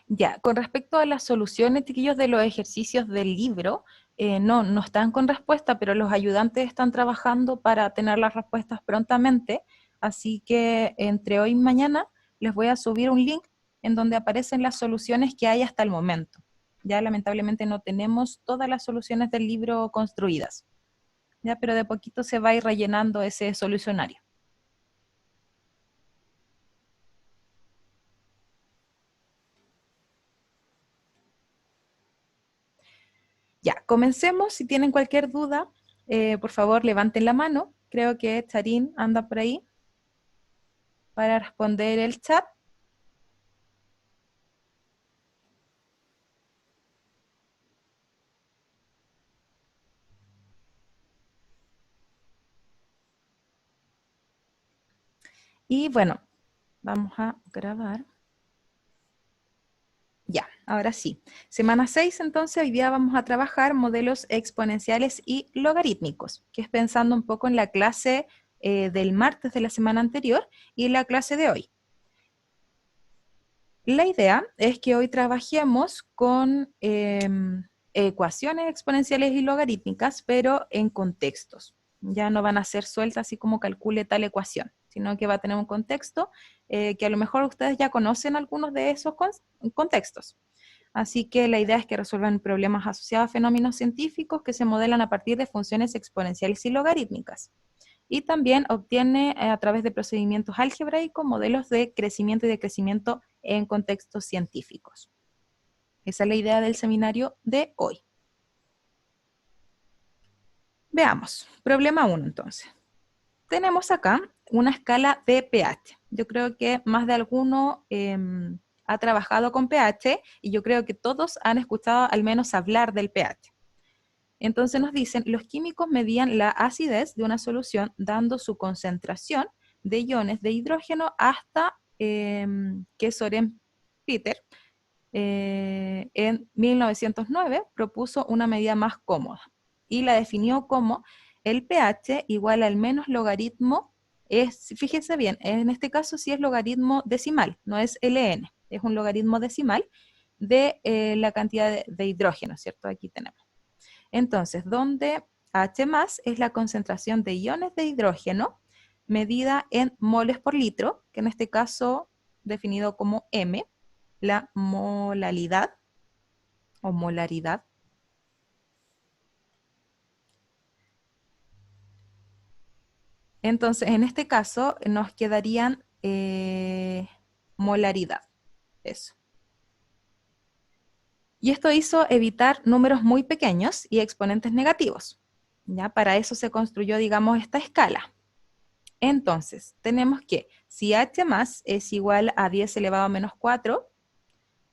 Ya, con respecto a las soluciones, chiquillos, de los ejercicios del libro, no están con respuesta, pero los ayudantes están trabajando para tener las respuestas prontamente, así que entre hoy y mañana les voy a subir un link en donde aparecen las soluciones que hay hasta el momento. Ya lamentablemente no tenemos todas las soluciones del libro construidas, ya, pero de poquito se va a ir rellenando ese solucionario. Ya, comencemos. Si tienen cualquier duda, por favor levanten la mano. Creo que Charín anda por ahí para responder el chat. Y bueno, vamos a grabar. Ya, ahora sí. Semana 6, entonces, hoy día vamos a trabajar modelos exponenciales y logarítmicos, que es pensando un poco en la clase del martes de la semana anterior y en la clase de hoy. La idea es que hoy trabajemos con ecuaciones exponenciales y logarítmicas, pero en contextos. Ya no van a ser sueltas así como calcule tal ecuación, sino que va a tener un contexto que a lo mejor ustedes ya conocen algunos de esos contextos. Así que la idea es que resuelvan problemas asociados a fenómenos científicos que se modelan a partir de funciones exponenciales y logarítmicas. Y también obtiene a través de procedimientos algebraicos modelos de crecimiento y decrecimiento en contextos científicos. Esa es la idea del seminario de hoy. Veamos, problema 1 entonces. Tenemos acá una escala de pH. Yo creo que más de alguno ha trabajado con pH y yo creo que todos han escuchado al menos hablar del pH. Entonces nos dicen, los químicos medían la acidez de una solución dando su concentración de iones de hidrógeno hasta que Soren Peter en 1909 propuso una medida más cómoda y la definió como el pH igual al menos logaritmo, fíjense bien, en este caso sí es logaritmo decimal, no es ln, es un logaritmo decimal de la cantidad de hidrógeno, ¿cierto? Aquí tenemos. Entonces, donde H más es la concentración de iones de hidrógeno medida en moles por litro, que en este caso definido como M, la molalidad o molaridad. Entonces, en este caso nos quedarían molaridad, eso. Y esto hizo evitar números muy pequeños y exponentes negativos. Ya para eso se construyó, digamos, esta escala. Entonces, tenemos que si H más es igual a 10 elevado a menos 4,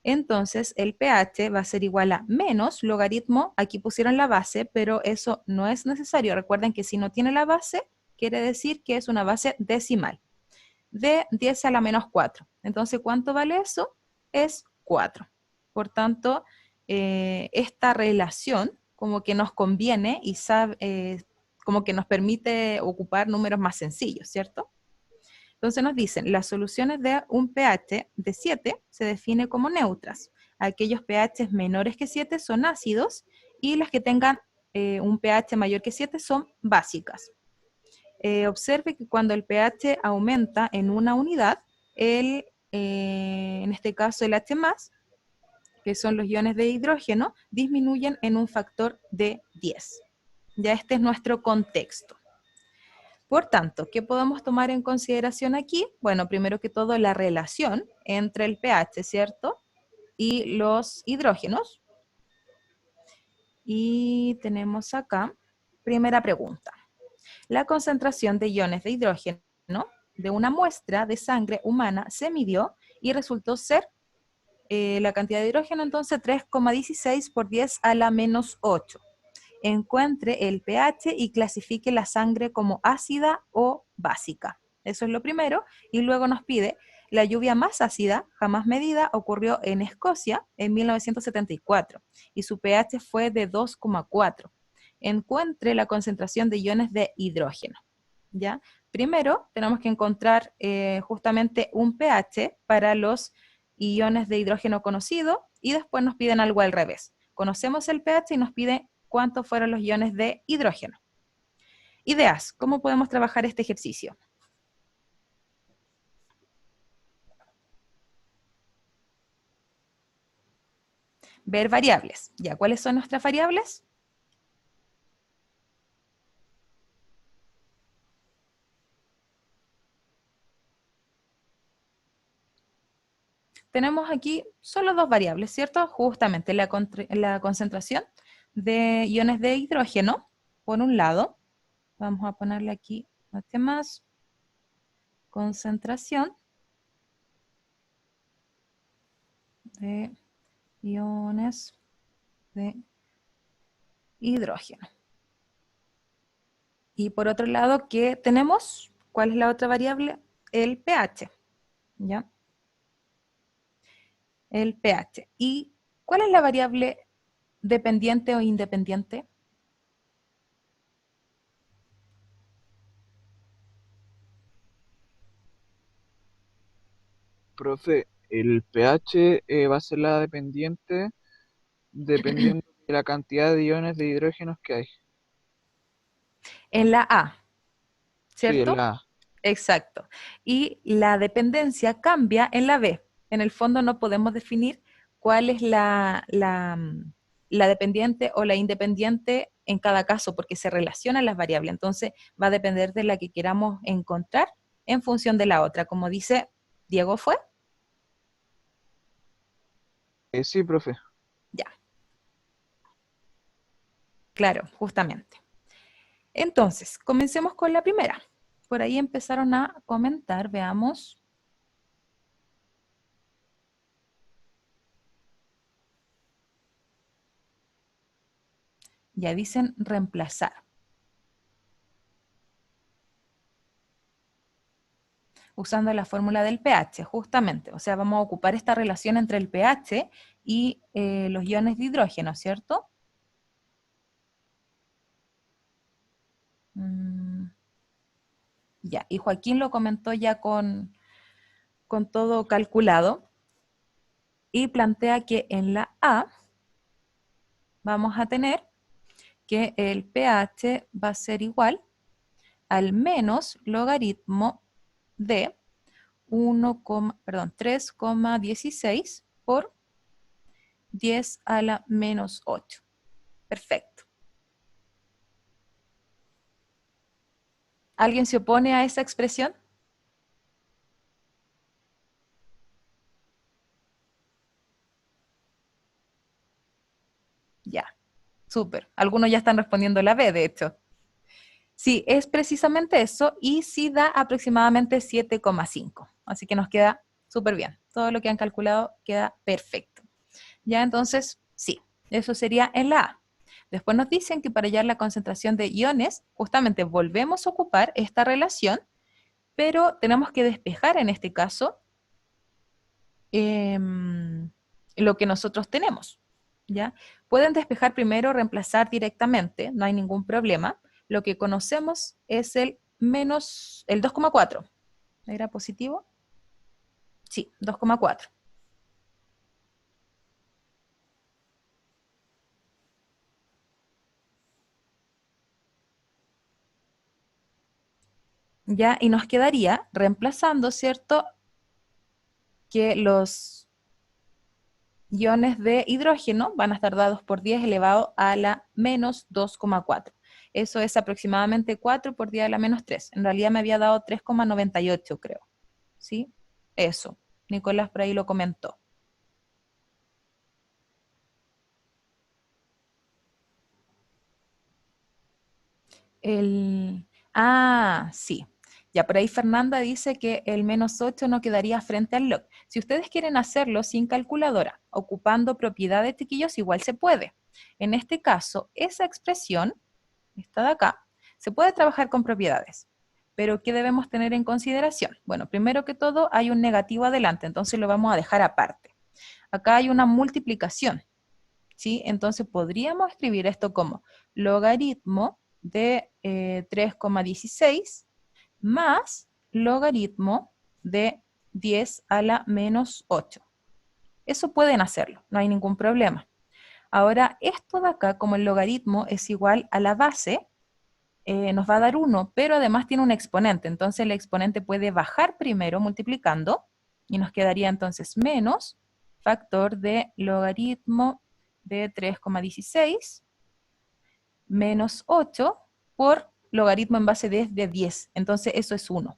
entonces el pH va a ser igual a menos logaritmo, aquí pusieron la base, pero eso no es necesario. Recuerden que si no tiene la base, quiere decir que es una base decimal, de 10 a la menos 4. Entonces, ¿cuánto vale eso? Es 4. Por tanto, esta relación como que nos conviene y como que nos permite ocupar números más sencillos, ¿cierto? Entonces nos dicen, las soluciones de un pH de 7 se define como neutras. Aquellos pHs menores que 7 son ácidos y las que tengan un pH mayor que 7 son básicas. Observe que cuando el pH aumenta en una unidad, en este caso el H+, que son los iones de hidrógeno, disminuyen en un factor de 10. Ya este es nuestro contexto. Por tanto, ¿qué podemos tomar en consideración aquí? Bueno, primero que todo la relación entre el pH, ¿cierto? Y los hidrógenos. Y tenemos acá, primera pregunta. La concentración de iones de hidrógeno de una muestra de sangre humana se midió y resultó ser la cantidad de hidrógeno, entonces 3,16 por 10 a la menos 8. Encuentre el pH y clasifique la sangre como ácida o básica. Eso es lo primero. Y luego nos pide, la lluvia más ácida jamás medida ocurrió en Escocia en 1974 y su pH fue de 2,4. Encuentre la concentración de iones de hidrógeno. ¿Ya? Primero tenemos que encontrar justamente un pH para los iones de hidrógeno conocido, y después nos piden algo al revés. Conocemos el pH y nos pide cuántos fueron los iones de hidrógeno. Ideas, ¿cómo podemos trabajar este ejercicio? Ver variables. ¿Ya cuáles son nuestras variables? Tenemos aquí solo dos variables, ¿cierto? Justamente la concentración de iones de hidrógeno, por un lado. Vamos a ponerle aquí más, concentración de iones de hidrógeno. Y por otro lado, ¿qué tenemos? ¿Cuál es la otra variable? El pH, ¿ya? El pH. ¿Y cuál es la variable dependiente o independiente? Profe, el pH va a ser la dependiente dependiendo de la cantidad de iones de hidrógenos que hay. En la A, Sí, es ¿cierto? la A. Exacto. Y la dependencia cambia en la B. En el fondo no podemos definir cuál es la dependiente o la independiente en cada caso, porque se relacionan las variables. Entonces va a depender de la que queramos encontrar en función de la otra. Como dice Diego, ¿fue? Sí, profe. Ya, claro, justamente. Entonces, comencemos con la primera. Por ahí empezaron a comentar, veamos. Ya dicen reemplazar. Usando la fórmula del pH, justamente. O sea, vamos a ocupar esta relación entre el pH y los iones de hidrógeno, ¿cierto? Mm, ya, y Joaquín lo comentó ya con todo calculado y plantea que en la A vamos a tener que el pH va a ser igual al menos logaritmo de 3,16 por 10 a la menos 8. Perfecto. ¿Alguien se opone a esa expresión? Ya, súper. Algunos ya están respondiendo la B, de hecho. Sí, es precisamente eso y sí da aproximadamente 7,5. Así que nos queda súper bien. Todo lo que han calculado queda perfecto. Ya, entonces, sí, eso sería en la A. Después nos dicen que para hallar la concentración de iones, justamente volvemos a ocupar esta relación, pero tenemos que despejar en este caso lo que nosotros tenemos, ¿ya? Pueden despejar primero, reemplazar directamente, no hay ningún problema. Lo que conocemos es el 2,4. ¿Era positivo? Sí, 2,4. ¿Ya? Y nos quedaría reemplazando, ¿cierto? Que los iones de hidrógeno van a estar dados por 10 elevado a la menos 2,4. Eso es aproximadamente 4 por 10 a la menos 3. En realidad me había dado 3,98, creo. ¿Sí? Eso. Nicolás por ahí lo comentó. Sí. Ya por ahí Fernanda dice que el menos 8 no quedaría frente al log. Si ustedes quieren hacerlo sin calculadora, ocupando propiedades, chiquillos, igual se puede. En este caso, esa expresión, esta de acá, se puede trabajar con propiedades. Pero ¿qué debemos tener en consideración? Bueno, primero que todo hay un negativo adelante, entonces lo vamos a dejar aparte. Acá hay una multiplicación, ¿sí? Entonces podríamos escribir esto como logaritmo de 3,16 más logaritmo de 10 a la menos 8. Eso pueden hacerlo, no hay ningún problema. Ahora, esto de acá, como el logaritmo es igual a la base, nos va a dar 1, pero además tiene un exponente. Entonces el exponente puede bajar primero multiplicando y nos quedaría entonces menos factor de logaritmo de 3,16 menos 8 por logaritmo en base de 10. Entonces eso es 1.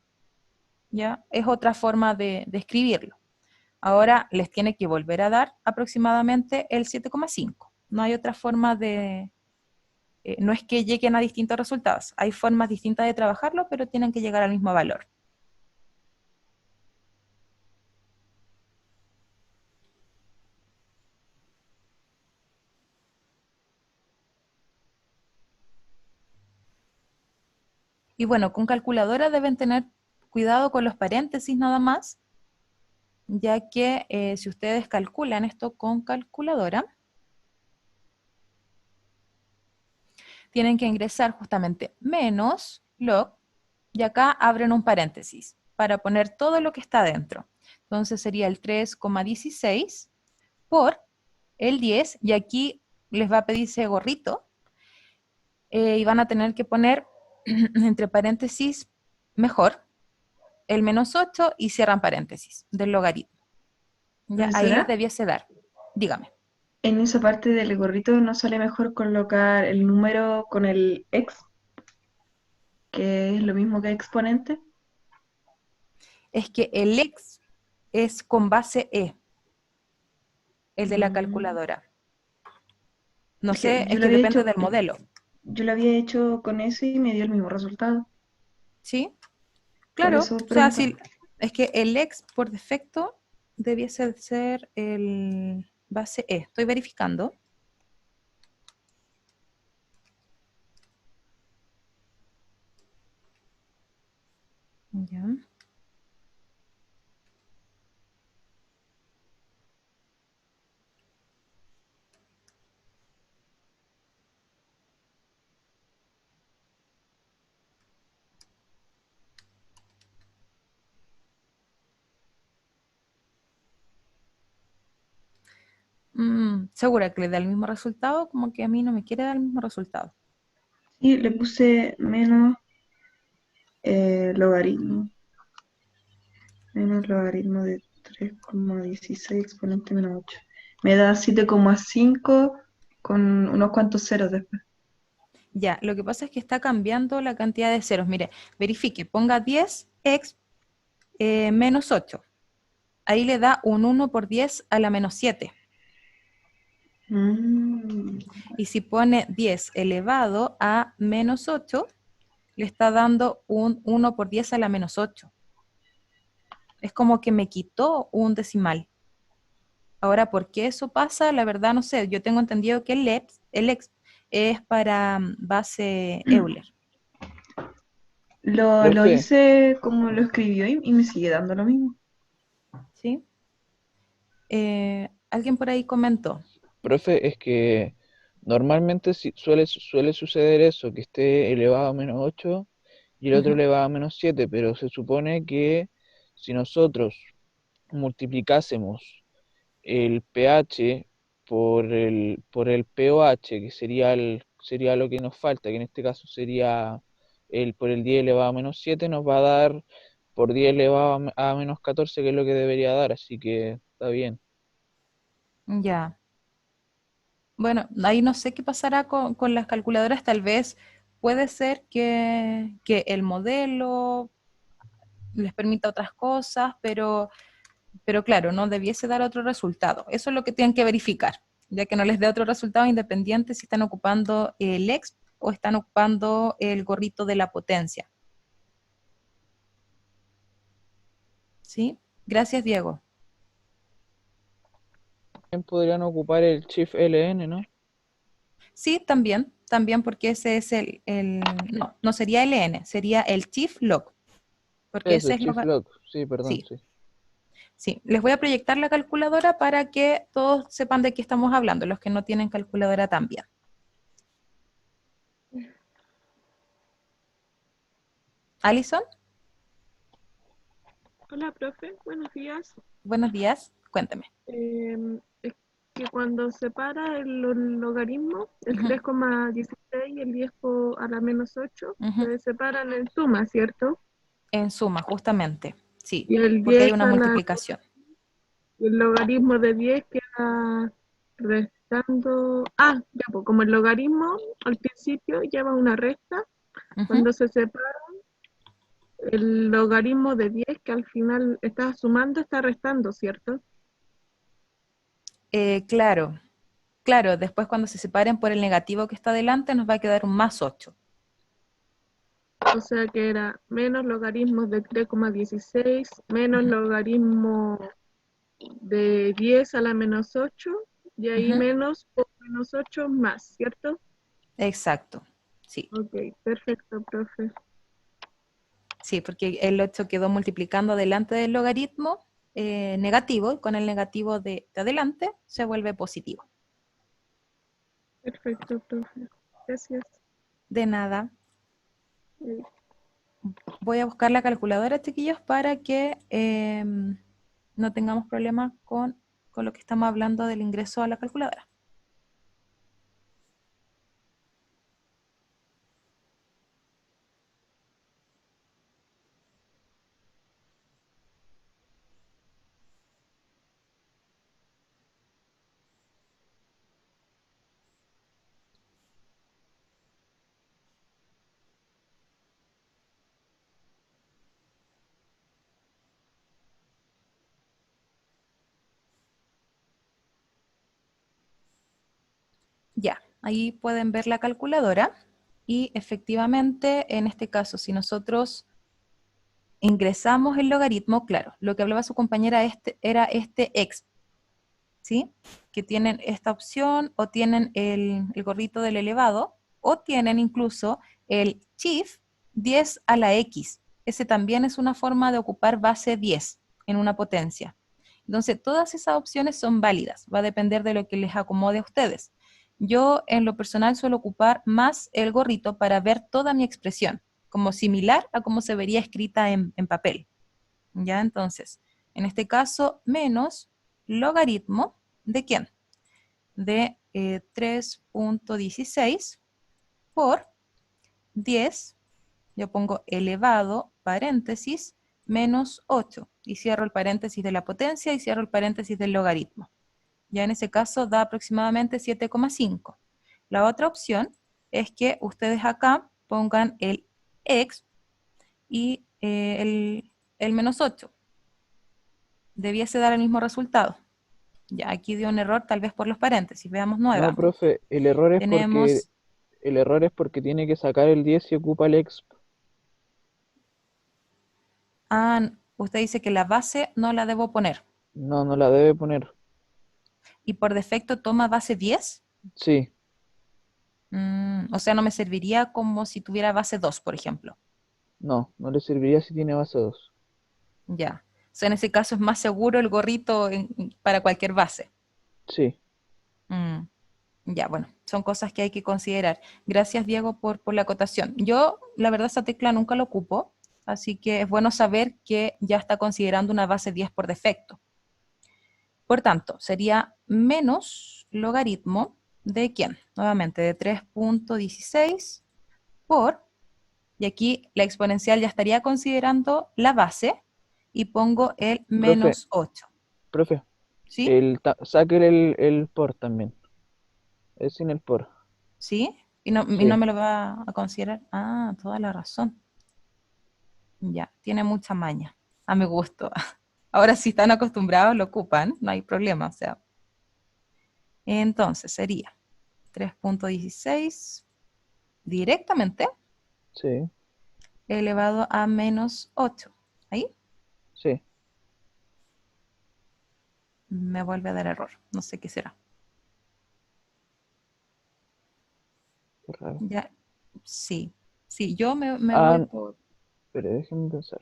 ¿Ya? Es otra forma de escribirlo. Ahora les tiene que volver a dar aproximadamente el 7,5. No hay otra forma de... no es que lleguen a distintos resultados. Hay formas distintas de trabajarlo, pero tienen que llegar al mismo valor. Y bueno, con calculadora deben tener cuidado con los paréntesis nada más, ya que si ustedes calculan esto con calculadora, tienen que ingresar justamente menos log, y acá abren un paréntesis para poner todo lo que está dentro. Entonces sería el 3,16 por el 10, y aquí les va a pedir ese gorrito, y van a tener que poner entre paréntesis mejor el menos 8 y cierran paréntesis del logaritmo. Ya ahí les Profesora, debiese dar. Dígame. en esa parte del gorrito no sale mejor colocar el número con el ex, que es lo mismo que exponente. Es que el ex es con base E, el de la Mm, calculadora. No es que sé, es que depende del modelo. yo lo había hecho con ese y me dio el mismo resultado. ¿Sí? Por Claro. eso O sea, preguntaba. sí, es que el ex por defecto debiese ser el base E. Estoy verificando. Ya. Segura que le da el mismo resultado, como que a mí no me quiere dar el mismo resultado. Sí, le puse menos logaritmo. Menos logaritmo de 3,16 exponente menos 8. Me da 7,5 con unos cuantos ceros después. Ya, lo que pasa es que está cambiando la cantidad de ceros. Mire, verifique, ponga 10x menos 8. Ahí le da un 1 por 10 a la menos 7. Mm, Y si pone 10 elevado a menos 8, le está dando un 1 por 10 a la menos 8. Es como que me quitó un decimal. Ahora, ¿por qué eso pasa? La verdad no sé. Yo tengo entendido que el EX es para base Euler. lo Profe, hice como lo escribió y me sigue dando lo mismo. ¿Sí? Alguien por ahí comentó. profe, es que normalmente suele suceder eso, que esté elevado a menos 8 y el otro Ujú. elevado a menos 7, pero se supone que si nosotros multiplicásemos el pH por el pOH, que sería lo que nos falta, que en este caso sería por el 10 elevado a menos 7, nos va a dar por 10 elevado a menos 14, que es lo que debería dar, así que está bien. Ya. Bueno, ahí no sé qué pasará con las calculadoras. Tal vez puede ser que el modelo les permita otras cosas, pero claro, no debiese dar otro resultado. Eso es lo que tienen que verificar, ya que no les dé otro resultado independiente si están ocupando el EXP o están ocupando el gorrito de la potencia. ¿Sí? Gracias, Diego. También podrían ocupar el Shift LN, ¿no? Sí, también porque ese es no, no sería LN, sería el Chief Log, porque Eso, ese es lo. Shift Lock, sí, perdón, Sí, sí. sí. Les voy a proyectar la calculadora para que todos sepan de qué estamos hablando, los que no tienen calculadora también. Alison, Hola, profe, buenos días. buenos días. Cuéntame. Es que cuando separa el logaritmo, el Ujú, 3,16 y el 10 a la menos 8, ujú. se separan en suma, ¿cierto? En suma, justamente. Sí, Y el porque hay 10 una multiplicación. el logaritmo de 10 queda restando. Ah, ya, pues como el logaritmo al principio lleva una resta, Ujú. cuando se separa el logaritmo de 10 que al final está sumando, está restando, ¿cierto? Claro, claro, después cuando se separen por el negativo que está delante nos va a quedar un más 8. O sea que era menos logaritmo de 3,16 menos logaritmo de 10 a la menos 8 y ahí Ujú. menos por menos 8 más, ¿cierto? Exacto, sí. Ok, perfecto, profe. Sí, porque el 8 quedó multiplicando delante del logaritmo negativo y con el negativo de adelante se vuelve positivo. Perfecto, profe. Gracias. De nada. Eh, Voy a buscar la calculadora, chiquillos, para que no tengamos problemas con lo que estamos hablando del ingreso a la calculadora. Ya, ahí pueden ver la calculadora y efectivamente, en este caso, si nosotros ingresamos el logaritmo, claro, lo que hablaba su compañera era este exp, ¿sí? Que tienen esta opción o tienen el gorrito del elevado o tienen incluso el chief 10 a la x. Ese también es una forma de ocupar base 10 en una potencia. Entonces, todas esas opciones son válidas, va a depender de lo que les acomode a ustedes. Yo en lo personal suelo ocupar más el gorrito para ver toda mi expresión, como similar a cómo se vería escrita en papel. ¿Ya? Entonces, en este caso, menos logaritmo ¿de quién? De 3.16 por 10, yo pongo elevado, paréntesis, menos 8, y cierro el paréntesis de la potencia y cierro el paréntesis del logaritmo. Ya en ese caso da aproximadamente 7,5. La otra opción es que ustedes acá pongan el x y el menos 8. Debiese dar el mismo resultado. Ya aquí dio un error tal vez por los paréntesis. Veamos No, nuevamente. profe, Tenemos, el error es porque tiene que sacar el 10 y ocupa el exp. usted dice que la base no la debo poner. No, no la debe poner. Y por defecto toma base 10. Sí, O sea, no me serviría como si tuviera base 2, por ejemplo. no, no le serviría si tiene base 2. Ya. O sea, en ese caso es más seguro el gorrito para cualquier base. Sí, Mm, Ya, bueno, son cosas que hay que considerar. Gracias, Diego, por la acotación. Yo, la verdad, esa tecla nunca lo ocupo, así que es bueno saber que ya está considerando una base 10 por defecto. Por tanto, sería menos logaritmo de ¿quién? Nuevamente, de 3.16 por, y aquí la exponencial ya estaría considerando la base, y pongo el profe, menos 8, profe, ¿sí? saque el por también. Es sin el por. ¿Sí? Y no Sí, me lo va a considerar. Ah, toda la razón. Ya, tiene mucha maña, a mi gusto. Ahora, si están acostumbrados, lo ocupan, no hay problema. O sea, entonces sería 3.16 directamente sí, elevado a menos 8. Ahí sí, me vuelve a dar error. No sé qué será. qué raro. Ya, sí. Sí, yo me voy Ah, por... pero déjenme pensar.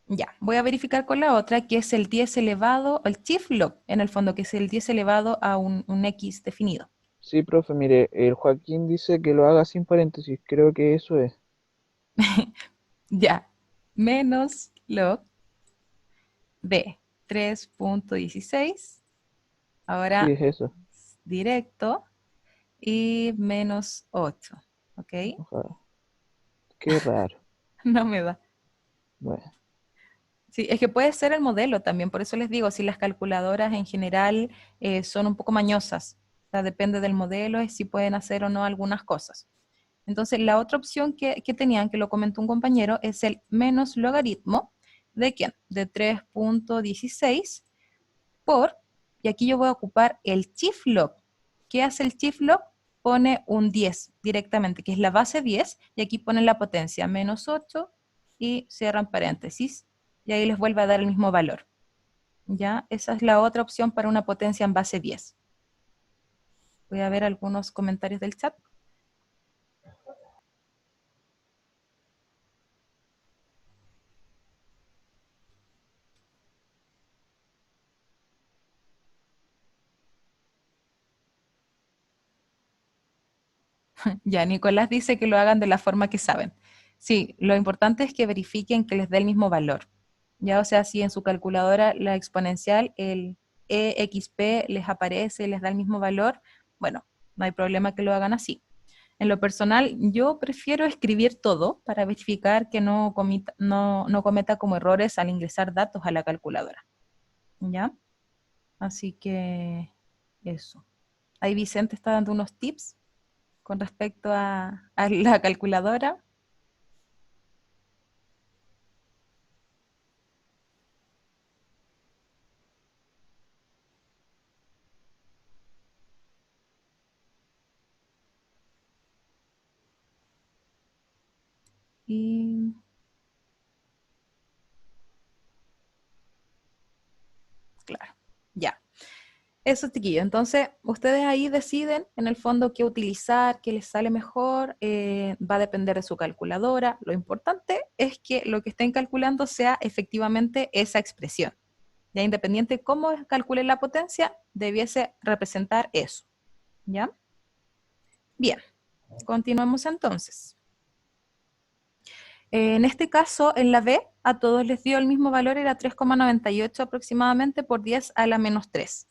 Ya, voy a verificar con la otra, que es el 10 elevado, el chief log, en el fondo, que es el 10 elevado a un x definido. Sí, profe, mire, el Joaquín dice que lo haga sin paréntesis. Creo que eso es. Ya, menos log de 3.16. Ahora Sí, es eso. directo y menos 8. ¿Ok? Ojalá. Qué raro. No me da. Bueno, Sí, es que puede ser el modelo también, por eso les digo, si las calculadoras en general son un poco mañosas, o sea, depende del modelo, es si pueden hacer o no algunas cosas. Entonces, la otra opción que tenían, que lo comentó un compañero, es el menos logaritmo de ¿quién? De 3.16 por, y aquí yo voy a ocupar el shift log. ¿Qué hace el shift log? Pone un 10 directamente, que es la base 10, y aquí ponen la potencia, menos 8, y cierran paréntesis, y ahí les vuelve a dar el mismo valor. ¿Ya? Esa es la otra opción para una potencia en base 10. Voy a ver algunos comentarios del chat. Ya, Nicolás dice que lo hagan de la forma que saben. Sí, lo importante es que verifiquen que les dé el mismo valor. Ya, o sea, si en su calculadora la exponencial, el EXP les aparece, les da el mismo valor, bueno, no hay problema que lo hagan así. En lo personal, yo prefiero escribir todo para verificar que no cometa como errores al ingresar datos a la calculadora. ¿Ya? Así que eso. Ahí Vicente está dando unos tips con respecto a la calculadora. Y claro, ya. Eso, chiquillos. Entonces, ustedes ahí deciden en el fondo qué utilizar, qué les sale mejor, va a depender de su calculadora. Lo importante es que lo que estén calculando sea efectivamente esa expresión. Ya independiente de cómo calculen la potencia, debiese representar eso. ¿Ya? Bien, continuemos entonces. En este caso, en la B, a todos les dio el mismo valor, era 3,98 aproximadamente por 10 a la menos 3.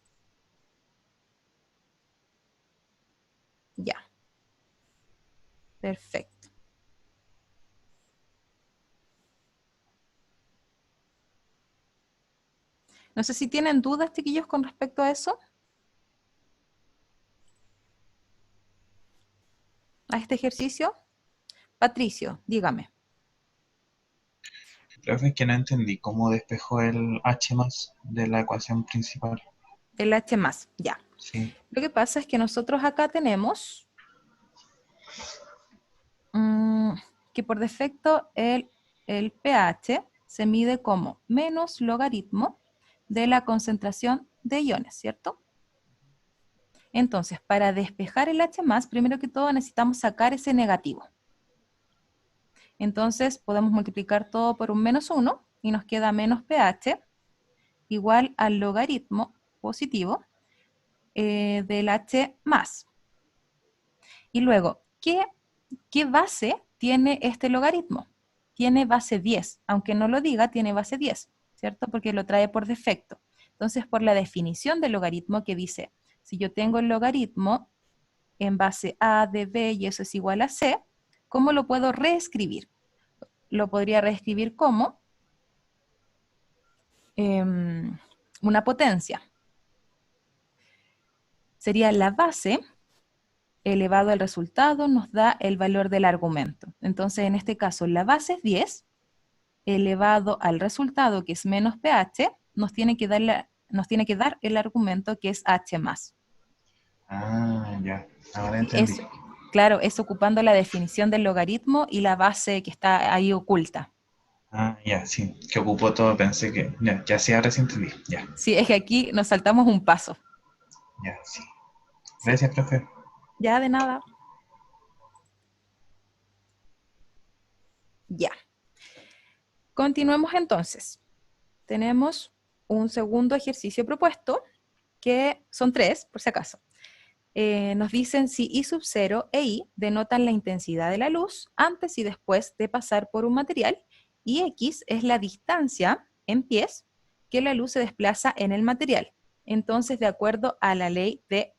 Ya, perfecto. No sé si tienen dudas, chiquillos, con respecto a eso, a este ejercicio. Patricio, dígame. Profe, es que no entendí cómo despejó el h más de la ecuación principal. El H más, ya. Sí. Lo que pasa es que nosotros acá tenemos que por defecto el pH se mide como menos logaritmo de la concentración de iones, ¿cierto? Entonces, para despejar el H+, primero que todo necesitamos sacar ese negativo. Entonces, podemos multiplicar todo por un menos 1 y nos queda menos pH igual al logaritmo positivo del H+. Y luego, ¿qué base tiene este logaritmo? Tiene base 10, aunque no lo diga, tiene base 10, ¿cierto? Porque lo trae por defecto. Entonces, por la definición del logaritmo que dice, si yo tengo el logaritmo en base A de B y eso es igual a C, ¿cómo lo puedo reescribir? Lo podría reescribir como una potencia. Sería la base elevado al resultado nos da el valor del argumento. Entonces, en este caso, la base es 10, elevado al resultado, que es menos pH, nos tiene que dar el argumento que es H+. Ah, ya. Ahora Sí, entendí. claro, es ocupando la definición del logaritmo y la base que está ahí oculta. Ah, ya, sí. Que ocupó todo, pensé que. Ya sí, ahora sí entendí. Ya, Sí, es que aquí nos saltamos un paso. ya, sí. Sí. Gracias, profe. Ya, de nada. Ya. Continuemos entonces. Tenemos un segundo ejercicio propuesto, que son 3, por si acaso. Nos dicen si I sub 0 e I denotan la intensidad de la luz antes y después de pasar por un material, y X es la distancia en pies que la luz se desplaza en el material. Entonces, de acuerdo a la ley de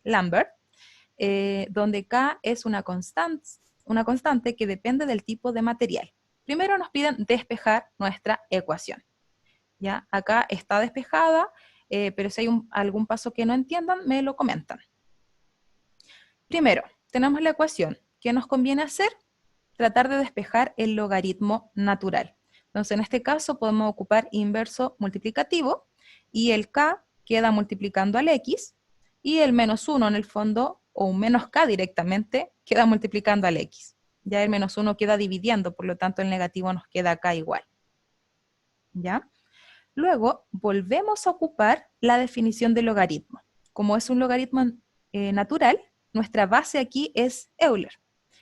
Lambert, donde K es una constante que depende del tipo de material. Primero nos piden despejar nuestra ecuación. ¿Ya? Acá está despejada, pero si hay algún paso que no entiendan, me lo comentan. Primero, tenemos la ecuación. ¿Qué nos conviene hacer? Tratar de despejar el logaritmo natural. Entonces, en este caso podemos ocupar inverso multiplicativo y el k queda multiplicando al x y el menos 1 en el fondo, o un menos k directamente, queda multiplicando al x. Ya el menos 1 queda dividiendo, por lo tanto el negativo nos queda acá igual. ¿Ya? Luego, volvemos a ocupar la definición de logaritmo. Como es un logaritmo natural, nuestra base aquí es Euler.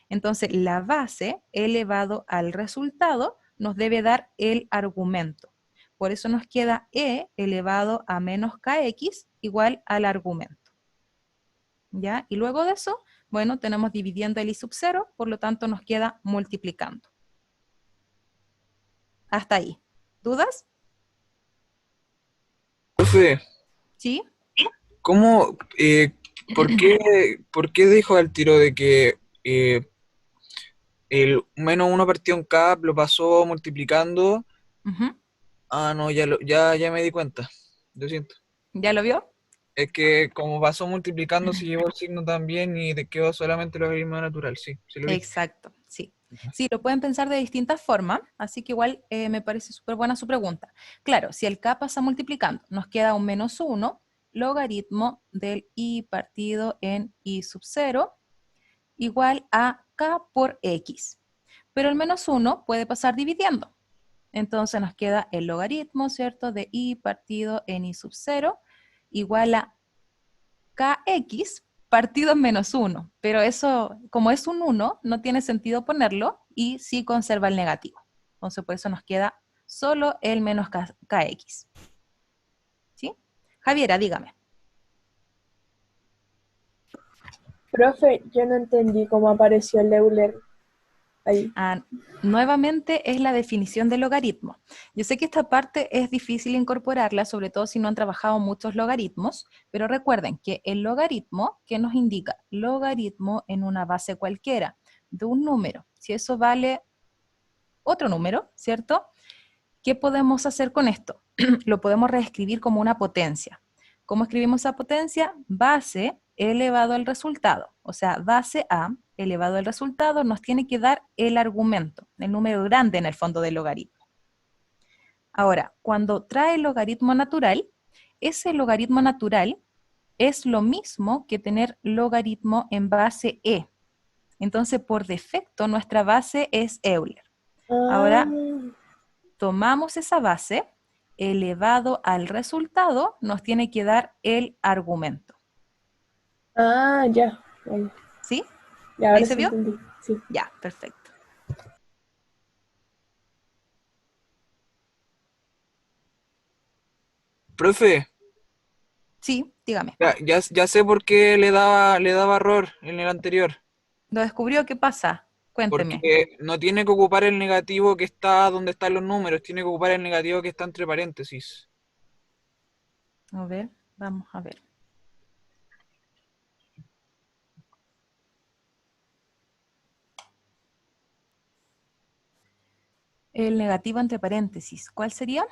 Entonces, la base elevado al resultado nos debe dar el argumento. Por eso nos queda e elevado a menos kx igual al argumento. ¿Ya? Y luego de eso, bueno, tenemos dividiendo el i sub 0, por lo tanto nos queda multiplicando. Hasta ahí. ¿Dudas? Profe, ¿Sí? ¿cómo, por qué dijo al tiro de que el menos uno partido en K lo pasó multiplicando? Ujú. Ah, no, ya me di cuenta. Lo siento. ¿Ya lo vio? Es que como pasó multiplicando, se llevó el signo también y te quedó solamente el logaritmo natural. Sí, sí lo vi. Exacto, sí. Sí, lo pueden pensar de distintas formas, así que igual me parece súper buena su pregunta. Claro, si el k pasa multiplicando, nos queda un menos 1, logaritmo del i partido en i sub 0, igual a k por x. Pero el menos 1 puede pasar dividiendo. Entonces nos queda el logaritmo, ¿cierto?, de i partido en i sub 0, igual a kx partido en menos 1, pero eso, como es un 1, no tiene sentido ponerlo y sí conserva el negativo. Entonces por eso nos queda solo el menos kx. ¿Sí? Javiera, dígame. Profe, yo no entendí cómo apareció el Euler ahí. Nuevamente es la definición de logaritmo. Yo sé que esta parte es difícil incorporarla, sobre todo si no han trabajado muchos logaritmos, pero recuerden que el logaritmo, ¿qué nos indica? Logaritmo en una base cualquiera de un número. Si eso vale otro número, ¿cierto? ¿Qué podemos hacer con esto? Lo podemos reescribir como una potencia. ¿Cómo escribimos esa potencia? Base elevado al resultado. O sea, base a elevado al resultado nos tiene que dar el argumento, el número grande en el fondo del logaritmo. Ahora, cuando trae el logaritmo natural, ese logaritmo natural es lo mismo que tener logaritmo en base e. Entonces, por defecto, nuestra base es Euler. Ahora, tomamos esa base, elevado al resultado, nos tiene que dar el argumento. Ya. Bueno, ¿Sí? ya ¿Ahí ahora se sí vio? entendí. Sí. Ya, perfecto. Profe, Sí, dígame. ya sé por qué le daba error en el anterior. ¿Lo descubrió? ¿Qué pasa? Cuénteme. Porque no tiene que ocupar el negativo que está donde están los números, tiene que ocupar el negativo que está entre paréntesis. A ver, vamos a ver. El negativo entre paréntesis, ¿cuál sería?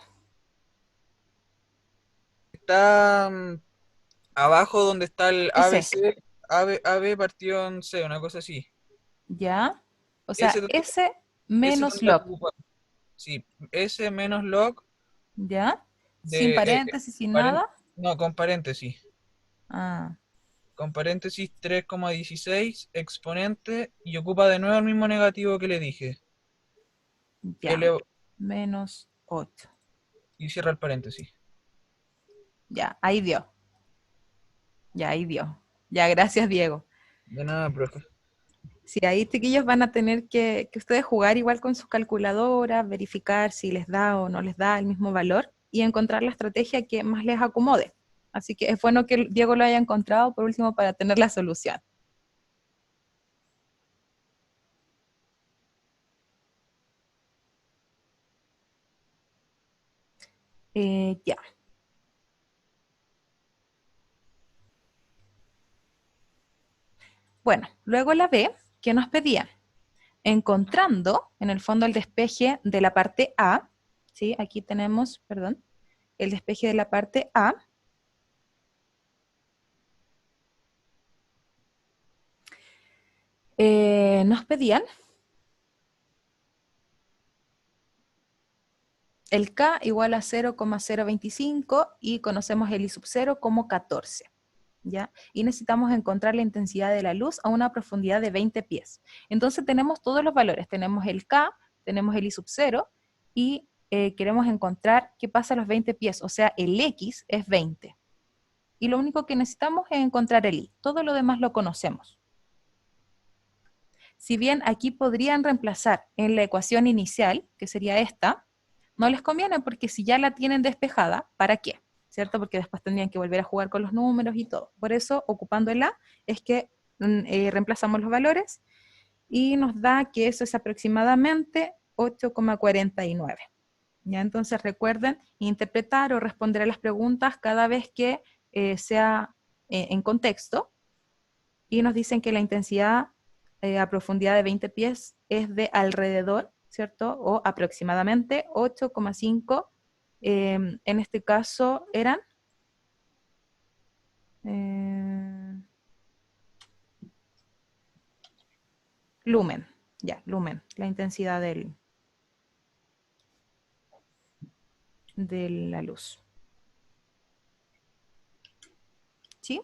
Está abajo donde está el Ese, ABC, AB partido en C, una cosa así. ¿ya? O Ese, sea, donde- ese ese menos tendrá que log, ocupar. Sí, S menos log ¿ya? Sin de paréntesis, sin nada. no, con paréntesis. Ah, Con paréntesis 3,16 exponente y ocupa de nuevo el mismo negativo que le dije. ya. Menos 8. Y cierra el paréntesis. Ya, ahí dio. Ya, ahí dio. Ya, gracias, Diego. De nada, profe. Sí, ahí chiquillos van a tener que ustedes jugar igual con sus calculadoras, verificar si les da o no les da el mismo valor y encontrar la estrategia que más les acomode. Así que es bueno que Diego lo haya encontrado por último para tener la solución. Ya. Bueno, luego la B, que nos pedían, encontrando en el fondo el despeje de la parte A, ¿sí? Aquí tenemos, perdón, el despeje de la parte A. Nos pedían el K igual a 0,025 y conocemos el I sub 0 como 14. ¿Ya? Y necesitamos encontrar la intensidad de la luz a una profundidad de 20 pies. Entonces tenemos todos los valores, tenemos el K, tenemos el I sub 0 y queremos encontrar qué pasa a los 20 pies, o sea, el X es 20. Y lo único que necesitamos es encontrar el I, todo lo demás lo conocemos. Si bien aquí podrían reemplazar en la ecuación inicial, que sería esta, no les conviene porque si ya la tienen despejada, ¿para qué? ¿Cierto? Porque después tendrían que volver a jugar con los números y todo. Por eso, ocupando el A, es que reemplazamos los valores y nos da que eso es aproximadamente 8,49. ¿Ya? Entonces recuerden interpretar o responder a las preguntas cada vez que sea en contexto y nos dicen que la intensidad a profundidad de 20 pies es de alrededor, ¿cierto? O aproximadamente 8,5. En este caso eran lumen, ya, lumen, la intensidad de la luz. ¿Sí?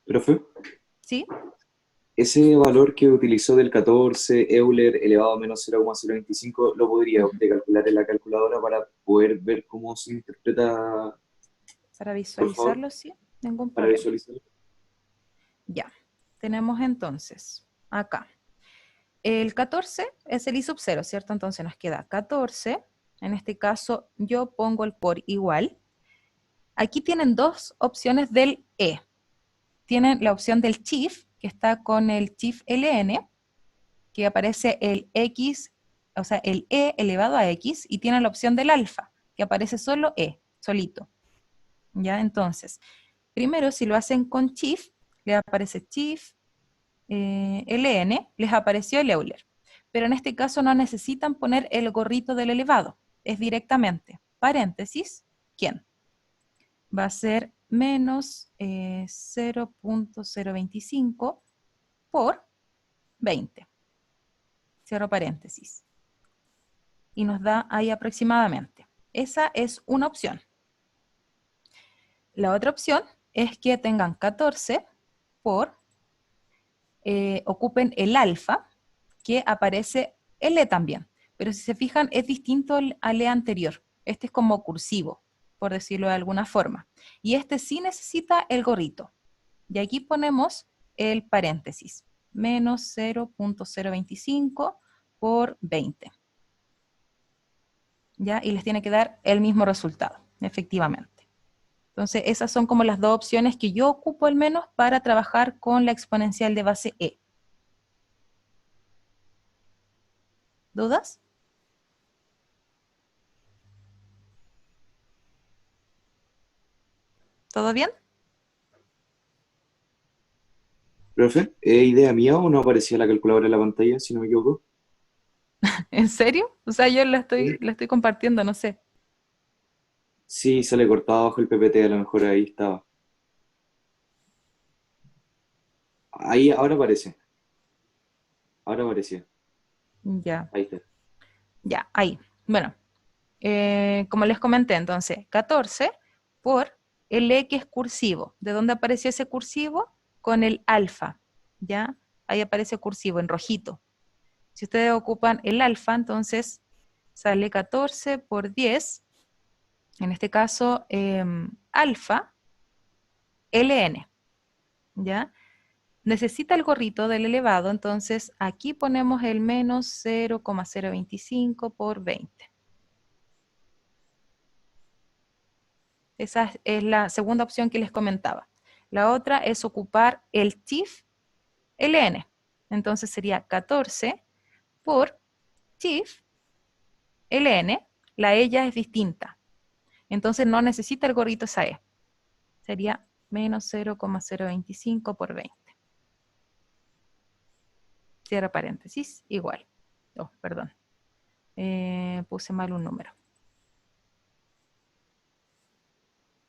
Profe, ¿Sí? ese valor que utilizó del 14 Euler elevado a menos 0,025, ¿lo podría usted calcular en la calculadora para poder ver cómo se interpreta, Para por favor, visualizarlo, sí, ningún para problema. visualizarlo? Ya, tenemos entonces acá. El 14 es el I sub 0, ¿cierto? Entonces nos queda 14. En este caso yo pongo el por igual. Aquí tienen dos opciones del E. Tienen la opción del chief, que está con el chief ln, que aparece el x, o sea, el E elevado a x, y tienen la opción del alfa, que aparece solo E, solito. ¿Ya? Entonces, primero si lo hacen con chief, le aparece chief ln, les apareció el Euler. Pero en este caso no necesitan poner el gorrito del elevado, es directamente, paréntesis, ¿quién? Va a ser menos 0,025 por 20. Cierro paréntesis. Y nos da ahí aproximadamente. Esa es una opción. La otra opción es que tengan 14 por, ocupen el alfa, que aparece el E también. Pero si se fijan, es distinto al E anterior. Este es como cursivo, por decirlo de alguna forma. Y este sí necesita el gorrito. Y aquí ponemos el paréntesis. Menos 0,025 por 20. ¿Ya? Y les tiene que dar el mismo resultado, efectivamente. Entonces, esas son como las dos opciones que yo ocupo al menos para trabajar con la exponencial de base E. ¿Dudas? ¿Todo bien? Profe, ¿es idea mía o no aparecía la calculadora en la pantalla, si no me equivoco? ¿En serio? O sea, yo Sí. la estoy compartiendo, no sé. Sí, sale cortado abajo el PPT, a lo mejor ahí estaba. Ahí, ahora aparece. Ahora apareció. Ya, Ahí está. ya, ahí. Bueno, como les comenté, entonces, 14 por el X cursivo. ¿De dónde apareció ese cursivo? Con el alfa, ¿ya? Ahí aparece cursivo en rojito. Si ustedes ocupan el alfa, entonces sale 14 por 10, en este caso alfa, ln, ¿ya? Necesita el gorrito del elevado, entonces aquí ponemos el menos 0,025 por 20. Esa es la segunda opción que les comentaba. La otra es ocupar el chief ln. Entonces sería 14 por chief ln la E ya es distinta. Entonces no necesita el gorrito esa E. Sería menos 0,025 por 20. Cierra paréntesis, igual. Oh, perdón. Puse mal un número.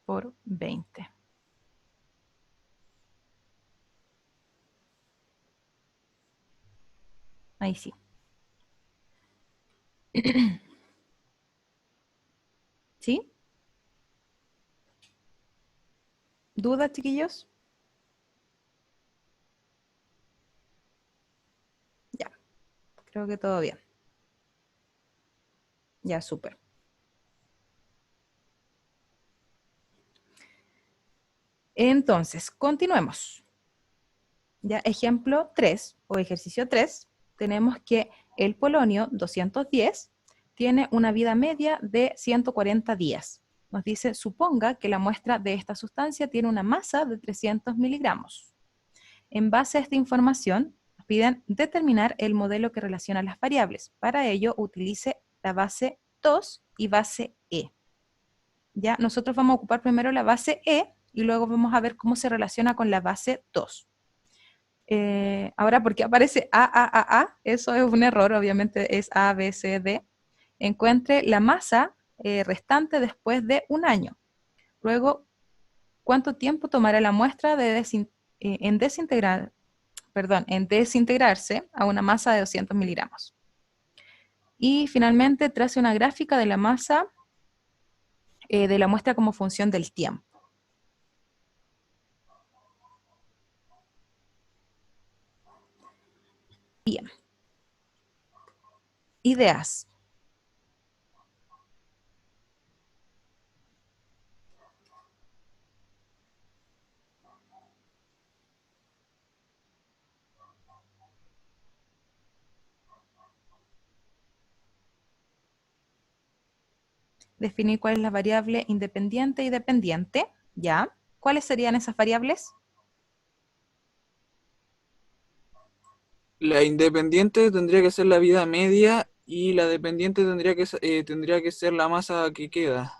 Por 20. Ahí sí. ¿Sí? ¿Dudas, chiquillos? Ya. Creo que todo bien. Ya, súper. Entonces, continuemos. Ya, ejemplo 3 o ejercicio 3, tenemos que el polonio 210 tiene una vida media de 140 días. Nos dice, suponga que la muestra de esta sustancia tiene una masa de 300 miligramos. En base a esta información, nos piden determinar el modelo que relaciona las variables. Para ello, utilice la base 2 y base E. Ya, nosotros vamos a ocupar primero la base E y luego vamos a ver cómo se relaciona con la base 2. Ahora, ¿por qué aparece A? Eso es un error, obviamente es A, B, C, D. Encuentre la masa restante después de un año. Luego, ¿cuánto tiempo tomará la muestra en desintegrarse a una masa de 200 miligramos? Y finalmente, trace una gráfica de la masa de la muestra como función del tiempo. Bien. Ideas. Definir cuál es la variable independiente y dependiente, ¿ya? ¿Cuáles serían esas variables? La independiente tendría que ser la vida media y la dependiente tendría que ser la masa que queda.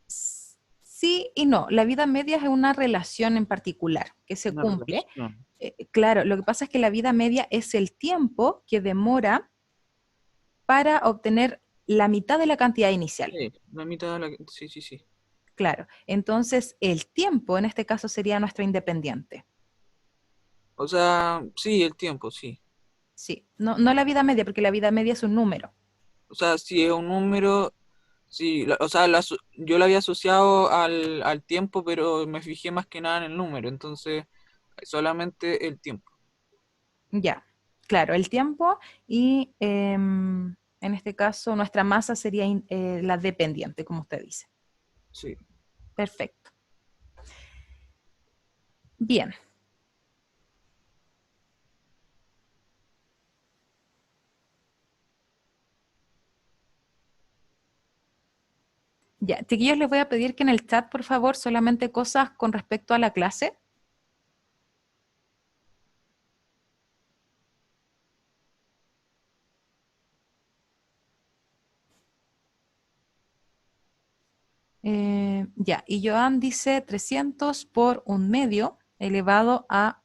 Sí y no. La vida media es una relación en particular que se Una cumple. relación. Claro, lo que pasa es que la vida media es el tiempo que demora para obtener la mitad de la cantidad inicial. Sí, la mitad de la... Sí, sí, sí. Claro, entonces el tiempo en este caso sería nuestro independiente. O sea, sí, el tiempo, sí. Sí, no la vida media, porque la vida media es un número. O sea, si es un número, sí, o sea, yo lo había asociado al tiempo, pero me fijé más que nada en el número, entonces solamente el tiempo. Ya, claro, el tiempo y en este caso nuestra masa sería la dependiente, como usted dice. Sí. Perfecto. Bien. Ya, chiquillos, les voy a pedir que en el chat, por favor, solamente cosas con respecto a la clase. Ya, y Joan dice 300 por 1/2 elevado a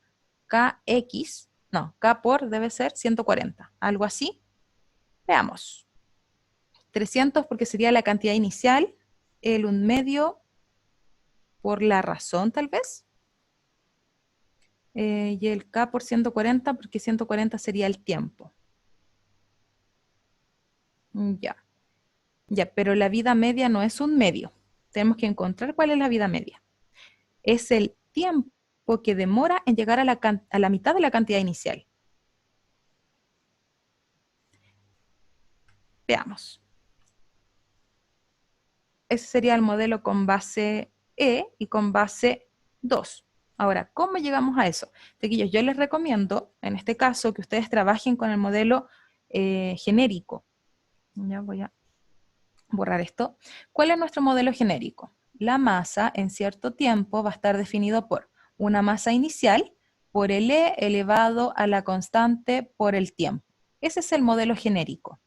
kx, no, k por debe ser 140, algo así. Veamos. 300 porque sería la cantidad inicial, el 1/2 por la razón tal vez, y el k por 140 porque 140 sería el tiempo. Ya, ya, pero la vida media no es un medio. Tenemos que encontrar cuál es la vida media. Es el tiempo que demora en llegar a la mitad de la cantidad inicial. Veamos. Ese sería el modelo con base E y con base 2. Ahora, ¿cómo llegamos a eso? Chiquillos, yo les recomiendo, en este caso, que ustedes trabajen con el modelo genérico. Ya voy a borrar esto. ¿Cuál es nuestro modelo genérico? La masa en cierto tiempo va a estar definido por una masa inicial por el E elevado a la constante por el tiempo. Ese es el modelo genérico.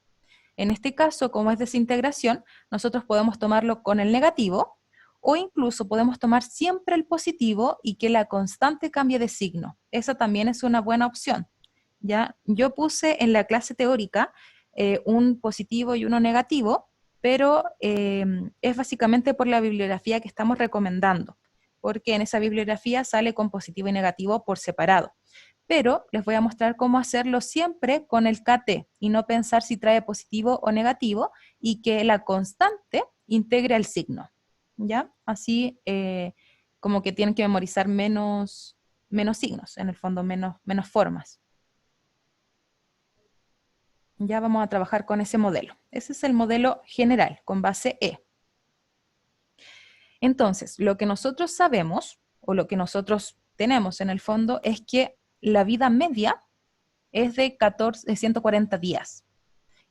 En este caso, como es desintegración, nosotros podemos tomarlo con el negativo, o incluso podemos tomar siempre el positivo y que la constante cambie de signo. Esa también es una buena opción. ¿Ya? Yo puse en la clase teórica un positivo y uno negativo, pero es básicamente por la bibliografía que estamos recomendando, porque en esa bibliografía sale con positivo y negativo por separado. Pero les voy a mostrar cómo hacerlo siempre con el KT y no pensar si trae positivo o negativo y que la constante integre el signo. ¿Ya? Así como que tienen que memorizar menos signos, en el fondo menos formas. Ya vamos a trabajar con ese modelo. Ese es el modelo general, con base E. Entonces, lo que nosotros sabemos, o lo que nosotros tenemos en el fondo, es que la vida media es de 140 días.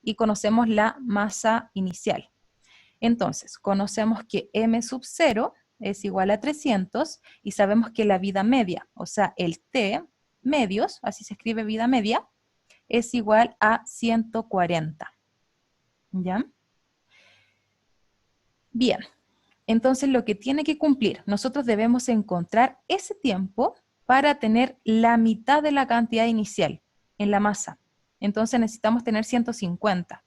Y conocemos la masa inicial. Entonces, conocemos que M sub 0 es igual a 300 y sabemos que la vida media, o sea, el T medios, así se escribe vida media, es igual a 140. ¿Ya? Bien, entonces lo que tiene que cumplir, nosotros debemos encontrar ese tiempo para tener la mitad de la cantidad inicial en la masa. Entonces necesitamos tener 150.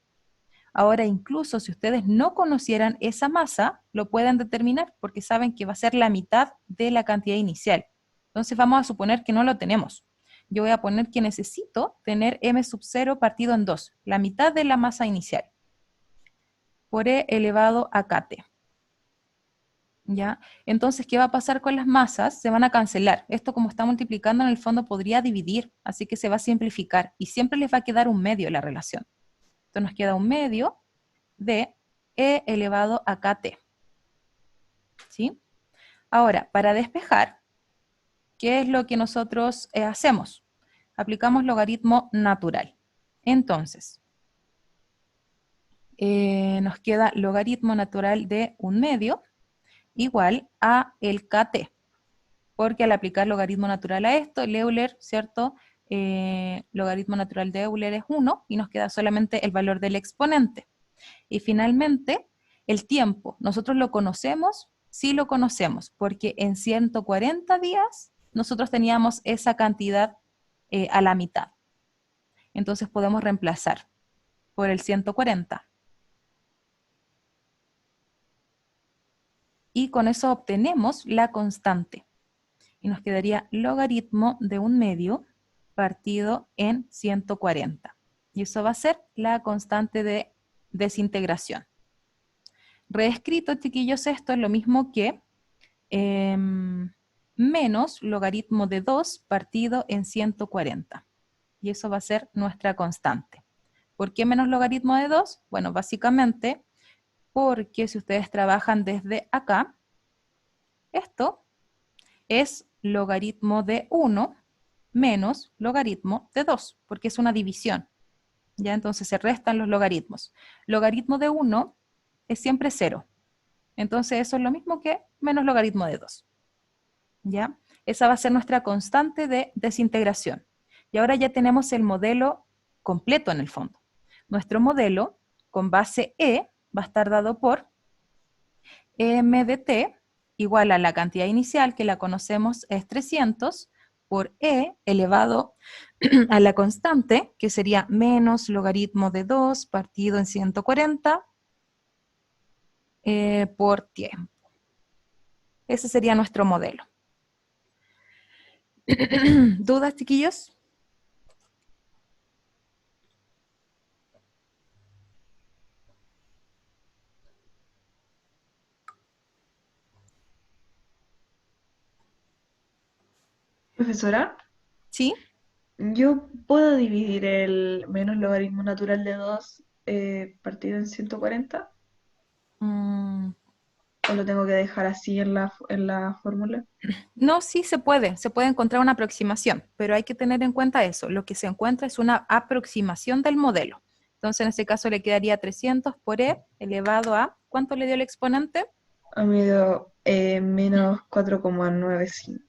Ahora, incluso si ustedes no conocieran esa masa, lo pueden determinar porque saben que va a ser la mitad de la cantidad inicial. Entonces vamos a suponer que no lo tenemos. Yo voy a poner que necesito tener M sub 0 partido en 2, la mitad de la masa inicial, por E elevado a KT. ¿Ya? Entonces, ¿qué va a pasar con las masas? Se van a cancelar. Esto, como está multiplicando, en el fondo podría dividir, así que se va a simplificar y siempre les va a quedar un medio la relación. Entonces nos queda un medio de E elevado a KT. ¿Sí? Ahora, para despejar, ¿qué es lo que nosotros hacemos? Aplicamos logaritmo natural. Entonces, nos queda logaritmo natural de un medio igual a el KT, porque al aplicar logaritmo natural a esto, el Euler, ¿cierto? Logaritmo natural de Euler es 1 y nos queda solamente el valor del exponente. Y finalmente, el tiempo, ¿nosotros lo conocemos? Sí lo conocemos, porque en 140 días nosotros teníamos esa cantidad a la mitad. Entonces podemos reemplazar por el 140. Y con eso obtenemos la constante. Y nos quedaría logaritmo de un medio partido en 140. Y eso va a ser la constante de desintegración. Reescrito, chiquillos, esto es lo mismo que menos logaritmo de 2 partido en 140. Y eso va a ser nuestra constante. ¿Por qué menos logaritmo de 2? Bueno, básicamente porque si ustedes trabajan desde acá, esto es logaritmo de 1 menos logaritmo de 2, porque es una división. ¿Ya? Entonces se restan los logaritmos. Logaritmo de 1 es siempre 0. Entonces eso es lo mismo que menos logaritmo de 2. ¿Ya? Esa va a ser nuestra constante de desintegración. Y ahora ya tenemos el modelo completo en el fondo. Nuestro modelo con base E va a estar dado por M de T igual a la cantidad inicial, que la conocemos es 300, por E elevado a la constante, que sería menos logaritmo de 2 partido en 140 por tiempo. Ese sería nuestro modelo. ¿Dudas, chiquillos? Profesora, ¿Sí? ¿yo puedo dividir el menos logaritmo natural de 2 partido en 140? Mm, ¿O lo tengo que dejar así en la fórmula? no, sí se puede encontrar una aproximación, pero hay que tener en cuenta eso. Lo que se encuentra es una aproximación del modelo. Entonces, en este caso le quedaría 300 por E elevado a, ¿cuánto le dio el exponente? A mí dio menos 4,95.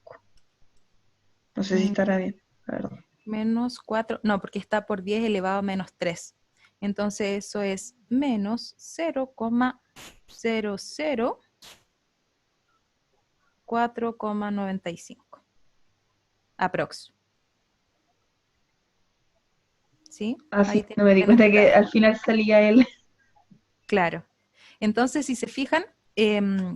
No sé si Mm, estará bien, la verdad. Menos 4, no, porque está por 10 elevado a menos 3. Entonces eso es menos 0,004,95. Aprox. ¿Sí? Así Ahí que no me di tienen cuenta el que gráfico. al final salía él. Claro. Entonces, si se fijan,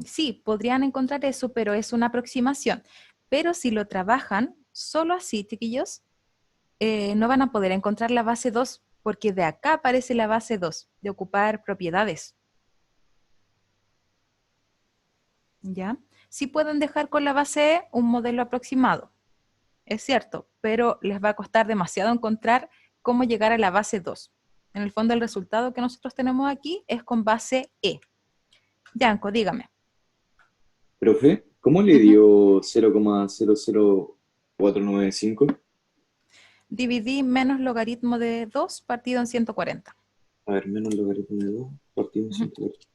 sí, podrían encontrar eso, pero es una aproximación. Pero si lo trabajan solo así, chiquillos, no van a poder encontrar la base 2, porque de acá aparece la base 2, de ocupar propiedades. ¿Ya? Sí pueden dejar con la base E un modelo aproximado, es cierto, pero les va a costar demasiado encontrar cómo llegar a la base 2. En el fondo, el resultado que nosotros tenemos aquí es con base E. Yanko, dígame. Profe, ¿cómo le Ujú. dio 0,00495? Dividí menos logaritmo de 2 partido en 140. A ver, menos logaritmo de 2, partido en Ujú. 140.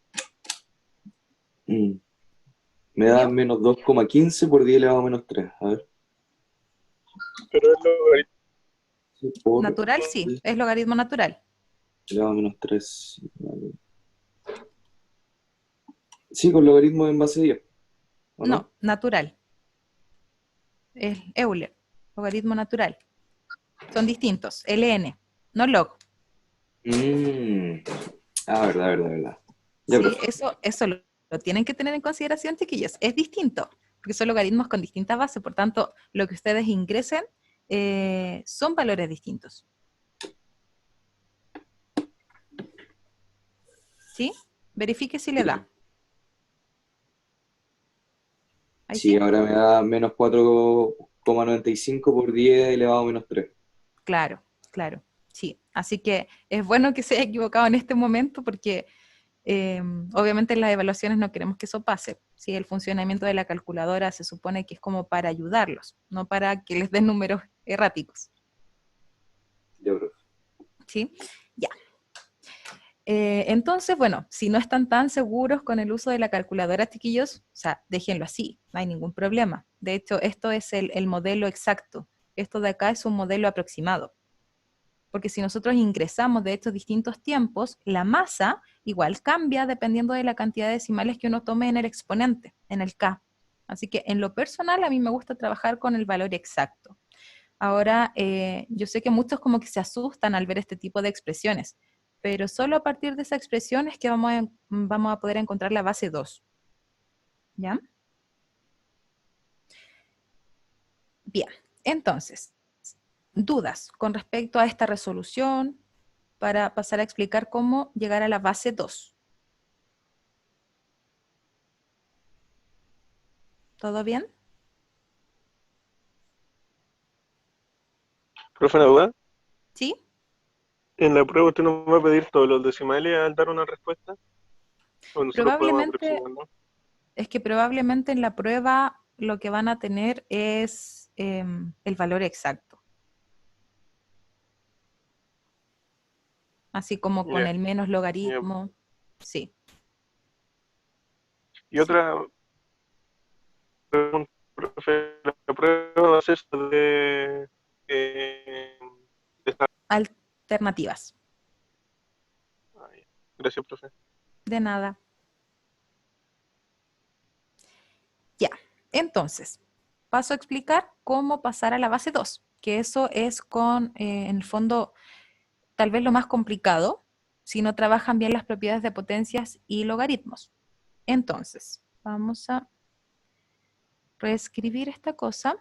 Me ¿Te da dio? menos 2,15 por 10 elevado a menos 3. A ver, Pero es logaritmo. sí, por Natural, sí, es logaritmo natural. elevado a menos 3. Vale. Sí, con logaritmo en base 10, ¿o no? No, natural. Es Euler, logaritmo natural. Son distintos, ln, no log. Verdad. Ya, ¿Sí? profe. Eso lo tienen que tener en consideración, chiquillos. Es distinto, porque son logaritmos con distintas bases, por tanto, lo que ustedes ingresen son valores distintos. ¿Sí? Verifique si le da. ¿Ahí Sí, sí? ahora me da menos 4,95 por 10 elevado a menos 3. Claro, claro. Sí. Así que es bueno que se haya equivocado en este momento porque obviamente en las evaluaciones no queremos que eso pase. ¿Sí? El funcionamiento de la calculadora se supone que es como para ayudarlos, no para que les den números erráticos. Ya, profe. ¿Sí? Ya. Entonces, bueno, si no están tan seguros con el uso de la calculadora, chiquillos, o sea, déjenlo así, no hay ningún problema. De hecho, esto es el modelo exacto. Esto de acá es un modelo aproximado. Porque si nosotros ingresamos de estos distintos tiempos, la masa igual cambia dependiendo de la cantidad de decimales que uno tome en el exponente, en el K. Así que en lo personal a mí me gusta trabajar con el valor exacto. Ahora, yo sé que muchos como que se asustan al ver este tipo de expresiones, pero solo a partir de esa expresión es que vamos a poder encontrar la base 2. ¿Ya? Bien, entonces, dudas con respecto a esta resolución para pasar a explicar cómo llegar a la base 2. ¿Todo bien? Profe, una duda. ¿Sí? En la prueba usted nos va a pedir todos los decimales al dar una respuesta. O nosotros podemos Probablemente, aproximarnos. es que probablemente en la prueba lo que van a tener es el valor exacto. Así como con Ya, el menos ya. logaritmo. Sí, Y sí. otra pregunta, profe, la prueba va a ser sobre esta- Alternativas. ah, ya. Gracias, profe. De nada. Ya. Entonces, paso a explicar cómo pasar a la base 2, que eso es con, en el fondo, tal vez lo más complicado, si no trabajan bien las propiedades de potencias y logaritmos. Entonces, vamos a reescribir esta cosa.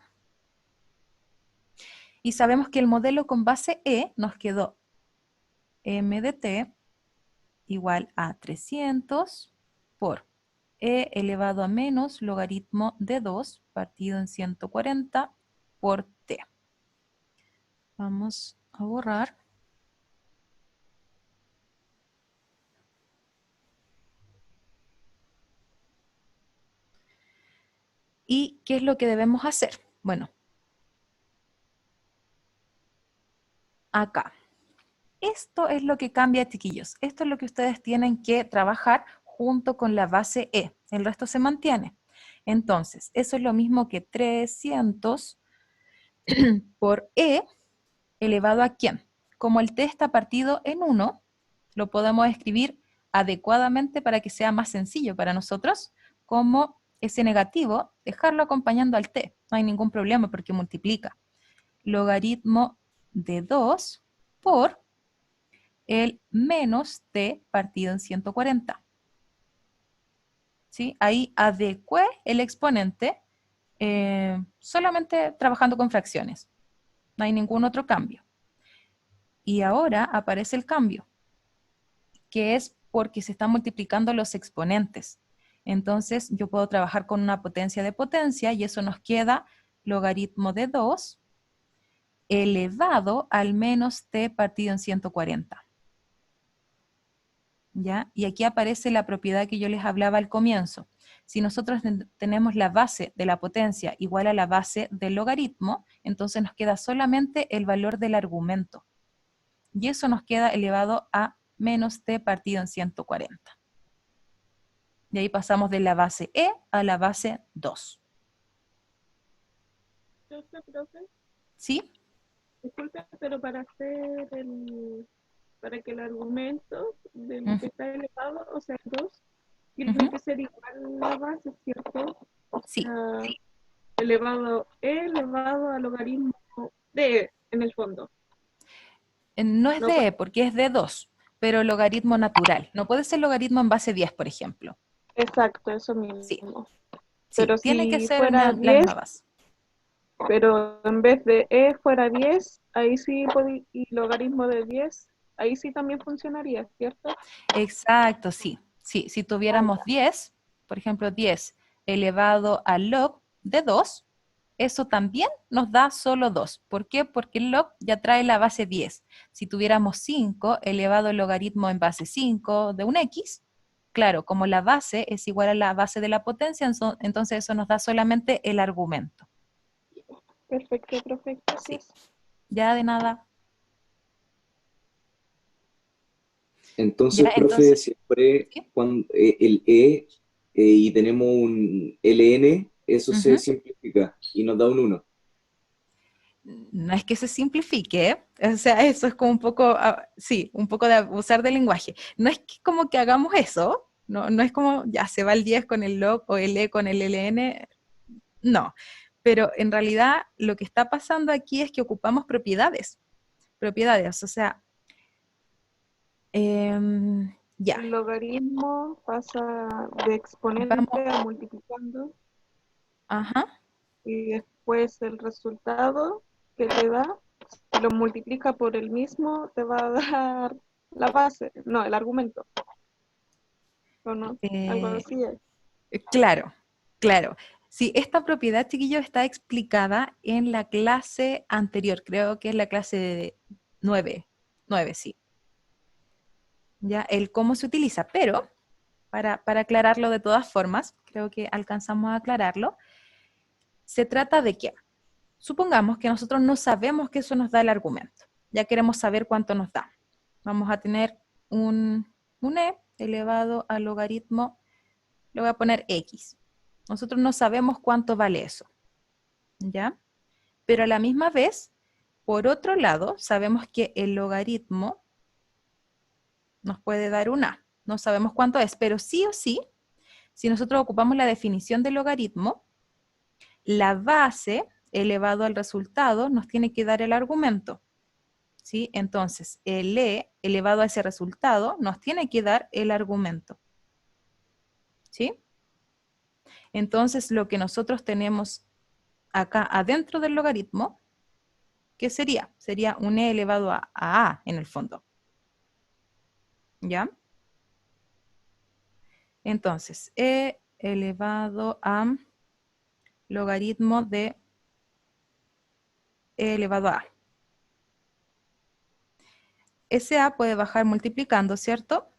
Y sabemos que el modelo con base E nos quedó m de t igual a 300 por e elevado a menos logaritmo de 2 partido en 140 por t. Vamos a borrar. ¿Y qué es lo que debemos hacer? Bueno, acá. Esto es lo que cambia, chiquillos. Esto es lo que ustedes tienen que trabajar junto con la base E. El resto se mantiene. Entonces, eso es lo mismo que 300 por E elevado a ¿quién? Como el t está partido en 1, lo podemos escribir adecuadamente para que sea más sencillo para nosotros, como ese negativo, dejarlo acompañando al t. No hay ningún problema porque multiplica. Logaritmo de 2 por el menos t partido en 140. ¿Sí? Ahí adecué el exponente solamente trabajando con fracciones. No hay ningún otro cambio. Y ahora aparece el cambio, que es porque se están multiplicando los exponentes. Entonces yo puedo trabajar con una potencia de potencia y eso nos queda logaritmo de 2 elevado al menos t partido en 140. ¿Ya? Y aquí aparece la propiedad que yo les hablaba al comienzo. Si nosotros tenemos la base de la potencia igual a la base del logaritmo, entonces nos queda solamente el valor del argumento. Y eso nos queda elevado a menos t partido en 140. Y ahí pasamos de la base e a la base 2. Profe, ¿Sí? disculpe, pero para que el argumento del que está elevado, o sea, 2, tiene que ser igual la base, ¿cierto? Sí. Elevado al logaritmo de en el fondo. No es No, de e porque es de 2, pero logaritmo natural. No puede ser logaritmo en base 10, por ejemplo. exacto, eso Sí, mismo. sí, Pero tiene que si ser fuera la 10, misma base. pero en vez de e fuera 10, ahí sí, y logaritmo de 10, ahí sí también funcionaría, ¿cierto? Exacto, sí. Sí, si tuviéramos 10, por ejemplo, 10 elevado al log de 2, eso también nos da solo 2. ¿Por qué? Porque el log ya trae la base 10. Si tuviéramos 5 elevado al logaritmo en base 5 de un x, claro, como la base es igual a la base de la potencia, entonces eso nos da solamente el argumento. Perfecto, profe, Sí, gracias. ya de nada. Entonces, Ya, profe, entonces, siempre ¿sí? cuando el y tenemos un ln, eso se Ujú. simplifica y nos da un 1. No es que se simplifique, ¿eh? O sea, eso es como un poco, sí, un poco de abusar del lenguaje. No es que como que hagamos eso, no es como ya se va el 10 con el log o el e con el ln, no. Pero en realidad lo que está pasando aquí es que ocupamos propiedades, o sea, ya, El logaritmo pasa de vamos, exponente a multiplicando ajá, y después el resultado que te da, si lo multiplica por el mismo, te va a dar la base, no, el argumento, ¿o no? Algo eh, así es. claro, claro. Sí, esta propiedad, chiquillos, está explicada en la clase anterior, creo que es la clase de 9, 9, sí. Ya, el cómo se utiliza, pero para aclararlo de todas formas, creo que alcanzamos a aclararlo, se trata de que, supongamos que nosotros no sabemos que eso nos da el argumento, ya queremos saber cuánto nos da. Vamos a tener un e elevado al logaritmo, le voy a poner x. Nosotros no sabemos cuánto vale eso, ¿ya? Pero a la misma vez, por otro lado, sabemos que el logaritmo nos puede dar un a. No sabemos cuánto es, pero sí o sí, si nosotros ocupamos la definición del logaritmo, la base elevado al resultado nos tiene que dar el argumento, ¿sí? Entonces, el e elevado a ese resultado nos tiene que dar el argumento, ¿sí? Entonces, lo que nosotros tenemos acá adentro del logaritmo, ¿qué sería? Sería un e elevado a en el fondo, ¿ya? Entonces, e elevado a logaritmo de e elevado a. Ese a puede bajar multiplicando, ¿cierto?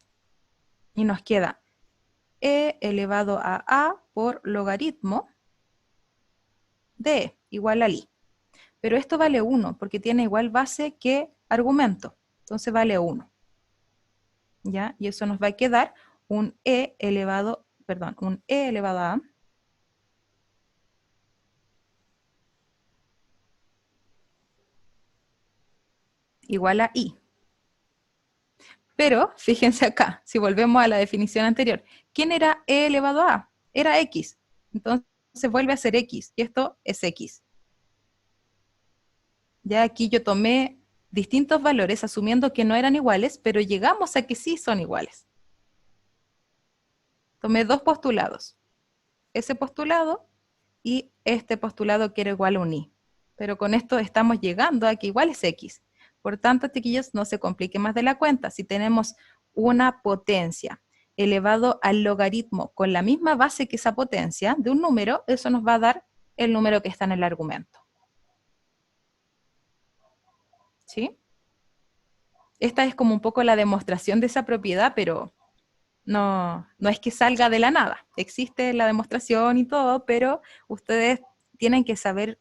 Y nos queda e elevado a por logaritmo de e igual a i. Pero esto vale 1 porque tiene igual base que argumento. Entonces vale 1. ¿Ya? Y eso nos va a quedar un e elevado, perdón, un e elevado a igual a i. Pero fíjense acá, si volvemos a la definición anterior, ¿quién era e elevado a a? Era x. Entonces vuelve a ser x, y esto es x. Ya aquí yo tomé distintos valores asumiendo que no eran iguales, pero llegamos a que sí son iguales. Tomé dos postulados. Ese postulado y este postulado que era igual a un y. Pero con esto estamos llegando a que igual es x. Por tanto, chiquillos, no se complique más de la cuenta. Si tenemos una potencia elevado al logaritmo con la misma base que esa potencia de un número, eso nos va a dar el número que está en el argumento. ¿Sí? Esta es como un poco la demostración de esa propiedad, pero no es que salga de la nada. Existe la demostración y todo, pero ustedes tienen que saber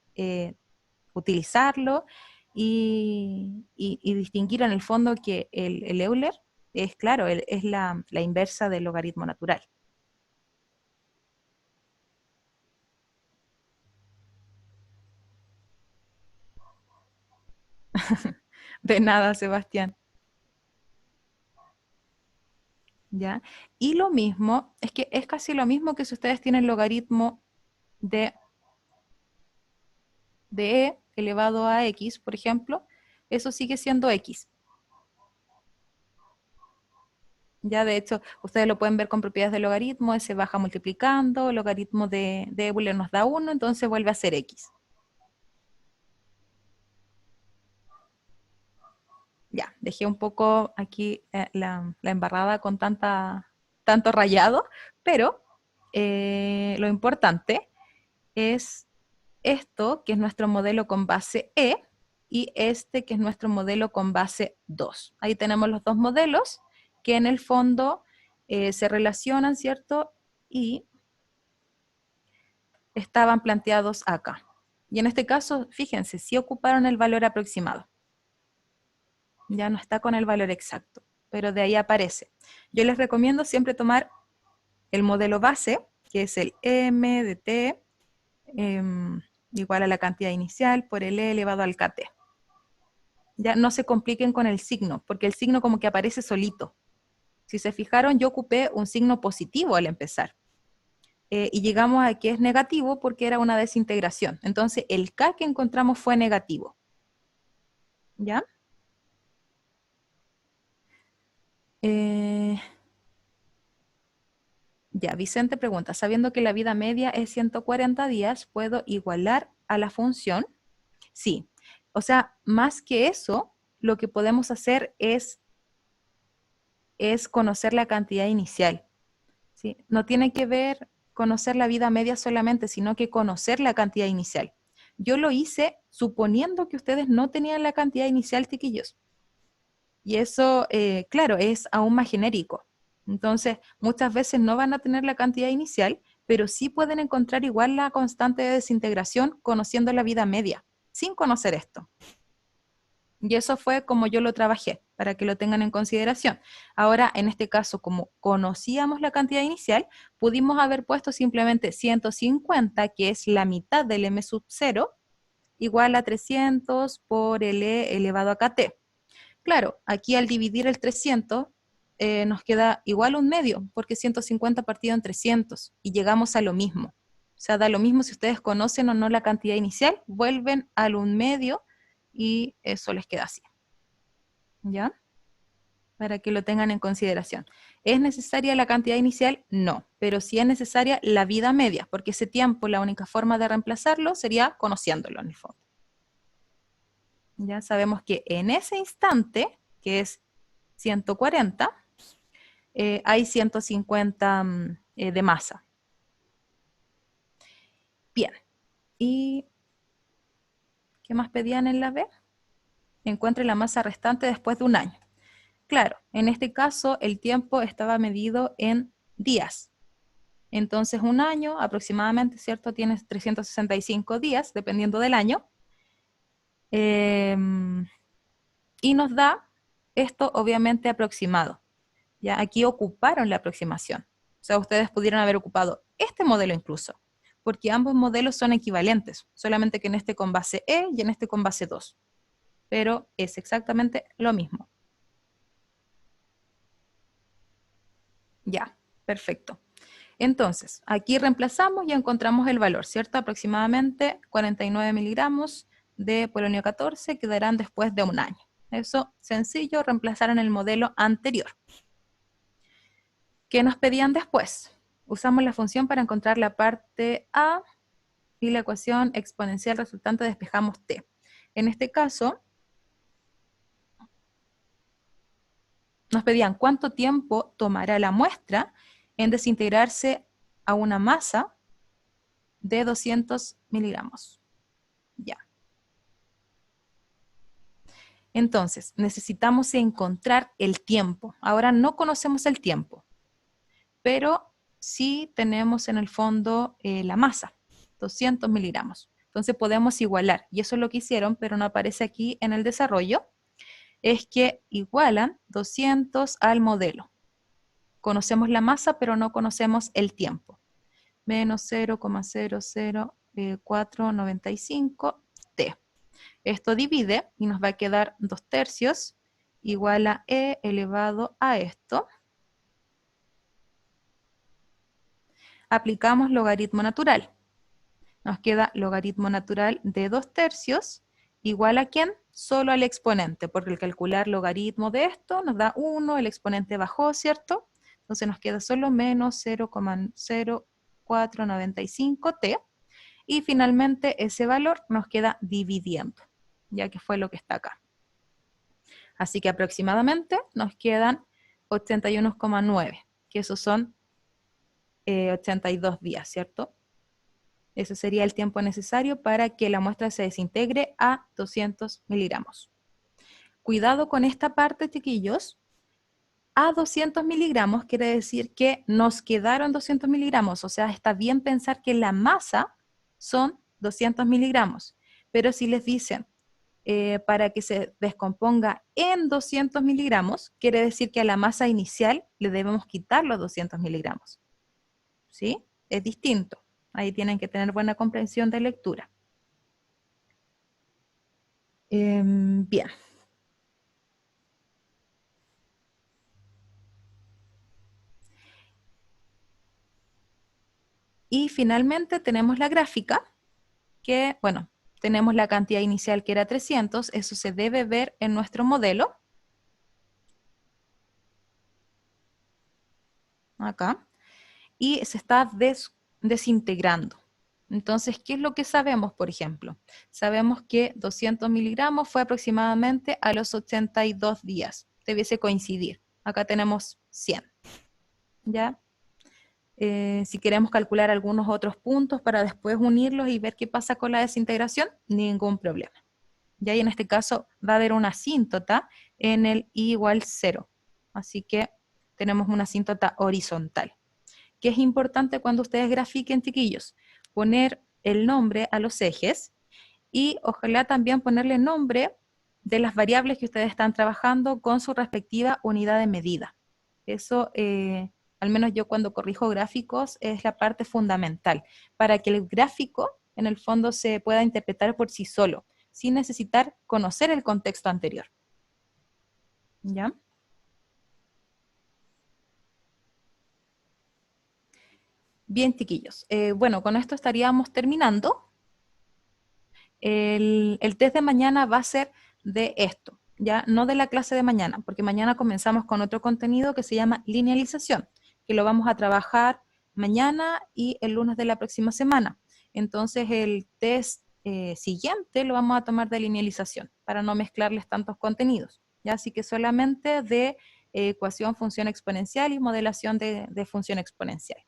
utilizarlo y distinguir en el fondo que el Euler es, claro, es la inversa del logaritmo natural. De nada, Sebastián. ¿Ya? Y lo mismo, es que es casi lo mismo que si ustedes tienen logaritmo de e elevado a x, por ejemplo, eso sigue siendo x. Ya de hecho, ustedes lo pueden ver con propiedades de logaritmo, se baja multiplicando, el logaritmo de Euler nos da 1, entonces vuelve a ser x. Ya, dejé un poco aquí la embarrada con tanto rayado, pero lo importante es esto, que es nuestro modelo con base E, y este, que es nuestro modelo con base 2. Ahí tenemos los dos modelos, que en el fondo se relacionan, ¿cierto? Y estaban planteados acá. Y en este caso, fíjense, sí ocuparon el valor aproximado. Ya no está con el valor exacto, pero de ahí aparece. Yo les recomiendo siempre tomar el modelo base, que es el m de t, igual a la cantidad inicial por el e elevado al kt. Ya no se compliquen con el signo, porque el signo como que aparece solito. Si se fijaron, yo ocupé un signo positivo al empezar. Y llegamos a que es negativo porque era una desintegración. Entonces el k que encontramos fue negativo. ¿Ya? Ya, Vicente pregunta, sabiendo que la vida media es 140 días, ¿puedo igualar a la función? Sí. O sea, más que eso, lo que podemos hacer es conocer la cantidad inicial. ¿Sí? No tiene que ver conocer la vida media solamente, sino que conocer la cantidad inicial. Yo lo hice suponiendo que ustedes no tenían la cantidad inicial, chiquillos. Y eso, claro, es aún más genérico. Entonces, muchas veces no van a tener la cantidad inicial, pero sí pueden encontrar igual la constante de desintegración conociendo la vida media, sin conocer esto. Y eso fue como yo lo trabajé, para que lo tengan en consideración. Ahora, en este caso, como conocíamos la cantidad inicial, pudimos haber puesto simplemente 150, que es la mitad del m sub 0, igual a 300 por el e elevado a kt. Claro, aquí al dividir el 300 nos queda igual un medio, porque 150 partido en 300, y llegamos a lo mismo. O sea, da lo mismo si ustedes conocen o no la cantidad inicial, vuelven al un medio y eso les queda así. ¿Ya? Para que lo tengan en consideración. ¿Es necesaria la cantidad inicial? No, pero sí es necesaria la vida media, porque ese tiempo la única forma de reemplazarlo sería conociéndolo en el fondo. Ya sabemos que en ese instante, que es 140, hay 150 de masa. Bien. ¿Y qué más pedían en la B? Encuentre la masa restante después de un año. Claro, en este caso el tiempo estaba medido en días. Entonces un año aproximadamente, ¿cierto? Tiene 365 días, dependiendo del año. Y nos da esto obviamente aproximado. ¿Ya? Aquí ocuparon la aproximación. O sea, ustedes pudieron haber ocupado este modelo incluso, porque ambos modelos son equivalentes, solamente que en este con base E y en este con base 2. Pero es exactamente lo mismo. Ya, perfecto. Entonces, aquí reemplazamos y encontramos el valor, ¿cierto? Aproximadamente 49 miligramos de polonio 14 quedarán después de un año. Eso, sencillo, reemplazar en el modelo anterior. ¿Qué nos pedían después? Usamos la función para encontrar la parte A y la ecuación exponencial resultante despejamos t. En este caso, nos pedían cuánto tiempo tomará la muestra en desintegrarse a una masa de 200 miligramos. Ya. Entonces, necesitamos encontrar el tiempo. Ahora no conocemos el tiempo, pero sí tenemos en el fondo la masa, 200 miligramos. Entonces podemos igualar, y eso es lo que hicieron, pero no aparece aquí en el desarrollo, es que igualan 200 al modelo. Conocemos la masa, pero no conocemos el tiempo. Menos 0,00495 t. Esto divide y nos va a quedar 2/3 igual a e elevado a esto. Aplicamos logaritmo natural. Nos queda logaritmo natural de 2/3 igual a ¿quién? Solo al exponente, porque al calcular logaritmo de esto nos da 1, el exponente bajó, ¿cierto? Entonces nos queda solo menos 0,0495 t. Y finalmente ese valor nos queda dividiendo, ya que fue lo que está acá. Así que aproximadamente nos quedan 81,9, que esos son 82 días, ¿cierto? Ese sería el tiempo necesario para que la muestra se desintegre a 200 miligramos. Cuidado con esta parte, chiquillos. A 200 miligramos quiere decir que nos quedaron 200 miligramos, o sea, está bien pensar que la masa son 200 miligramos, pero si les dicen para que se descomponga en 200 miligramos, quiere decir que a la masa inicial le debemos quitar los 200 miligramos. ¿Sí? Es distinto. Ahí tienen que tener buena comprensión de lectura. Bien. Y finalmente tenemos la gráfica, que, bueno, tenemos la cantidad inicial que era 300, eso se debe ver en nuestro modelo. Acá. Y se está desintegrando. Entonces, ¿qué es lo que sabemos, por ejemplo? Sabemos que 200 miligramos fue aproximadamente a los 82 días. Debiese coincidir. Acá tenemos 100. ¿Ya? Si queremos calcular algunos otros puntos para después unirlos y ver qué pasa con la desintegración, ningún problema. Ya, y en este caso va a haber una asíntota en el i igual 0. Así que tenemos una asíntota horizontal. ¿Qué es importante cuando ustedes grafiquen, chiquillos? Poner el nombre a los ejes y ojalá también ponerle nombre de las variables que ustedes están trabajando con su respectiva unidad de medida. Eso, al menos yo cuando corrijo gráficos, es la parte fundamental, para que el gráfico en el fondo se pueda interpretar por sí solo, sin necesitar conocer el contexto anterior. ¿Ya? Bien, chiquillos. Bueno, con esto estaríamos terminando. El test de mañana va a ser de esto, ya no de la clase de mañana, porque mañana comenzamos con otro contenido que se llama linealización, que lo vamos a trabajar mañana y el lunes de la próxima semana. Entonces el test siguiente lo vamos a tomar de linealización, para no mezclarles tantos contenidos, ¿ya? Así que solamente de ecuación, función exponencial y modelación de función exponencial.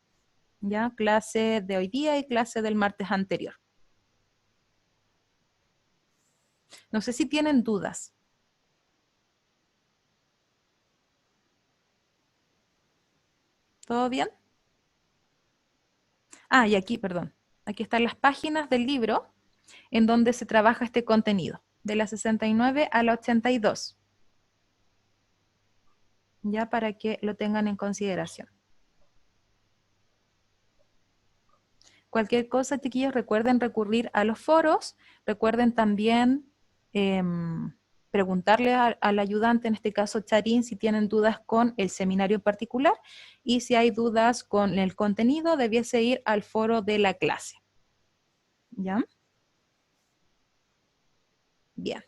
¿Ya? Clase de hoy día y clase del martes anterior. No sé si tienen dudas. ¿Todo bien? Ah, y aquí, perdón. Aquí están las páginas del libro en donde se trabaja este contenido, de la 69 a la 82. Ya para que lo tengan en consideración. Cualquier cosa, chiquillos, recuerden recurrir a los foros. Recuerden también preguntarle al ayudante, en este caso Charín, si tienen dudas con el seminario en particular, y si hay dudas con el contenido, debiese ir al foro de la clase. ¿Ya? Bien.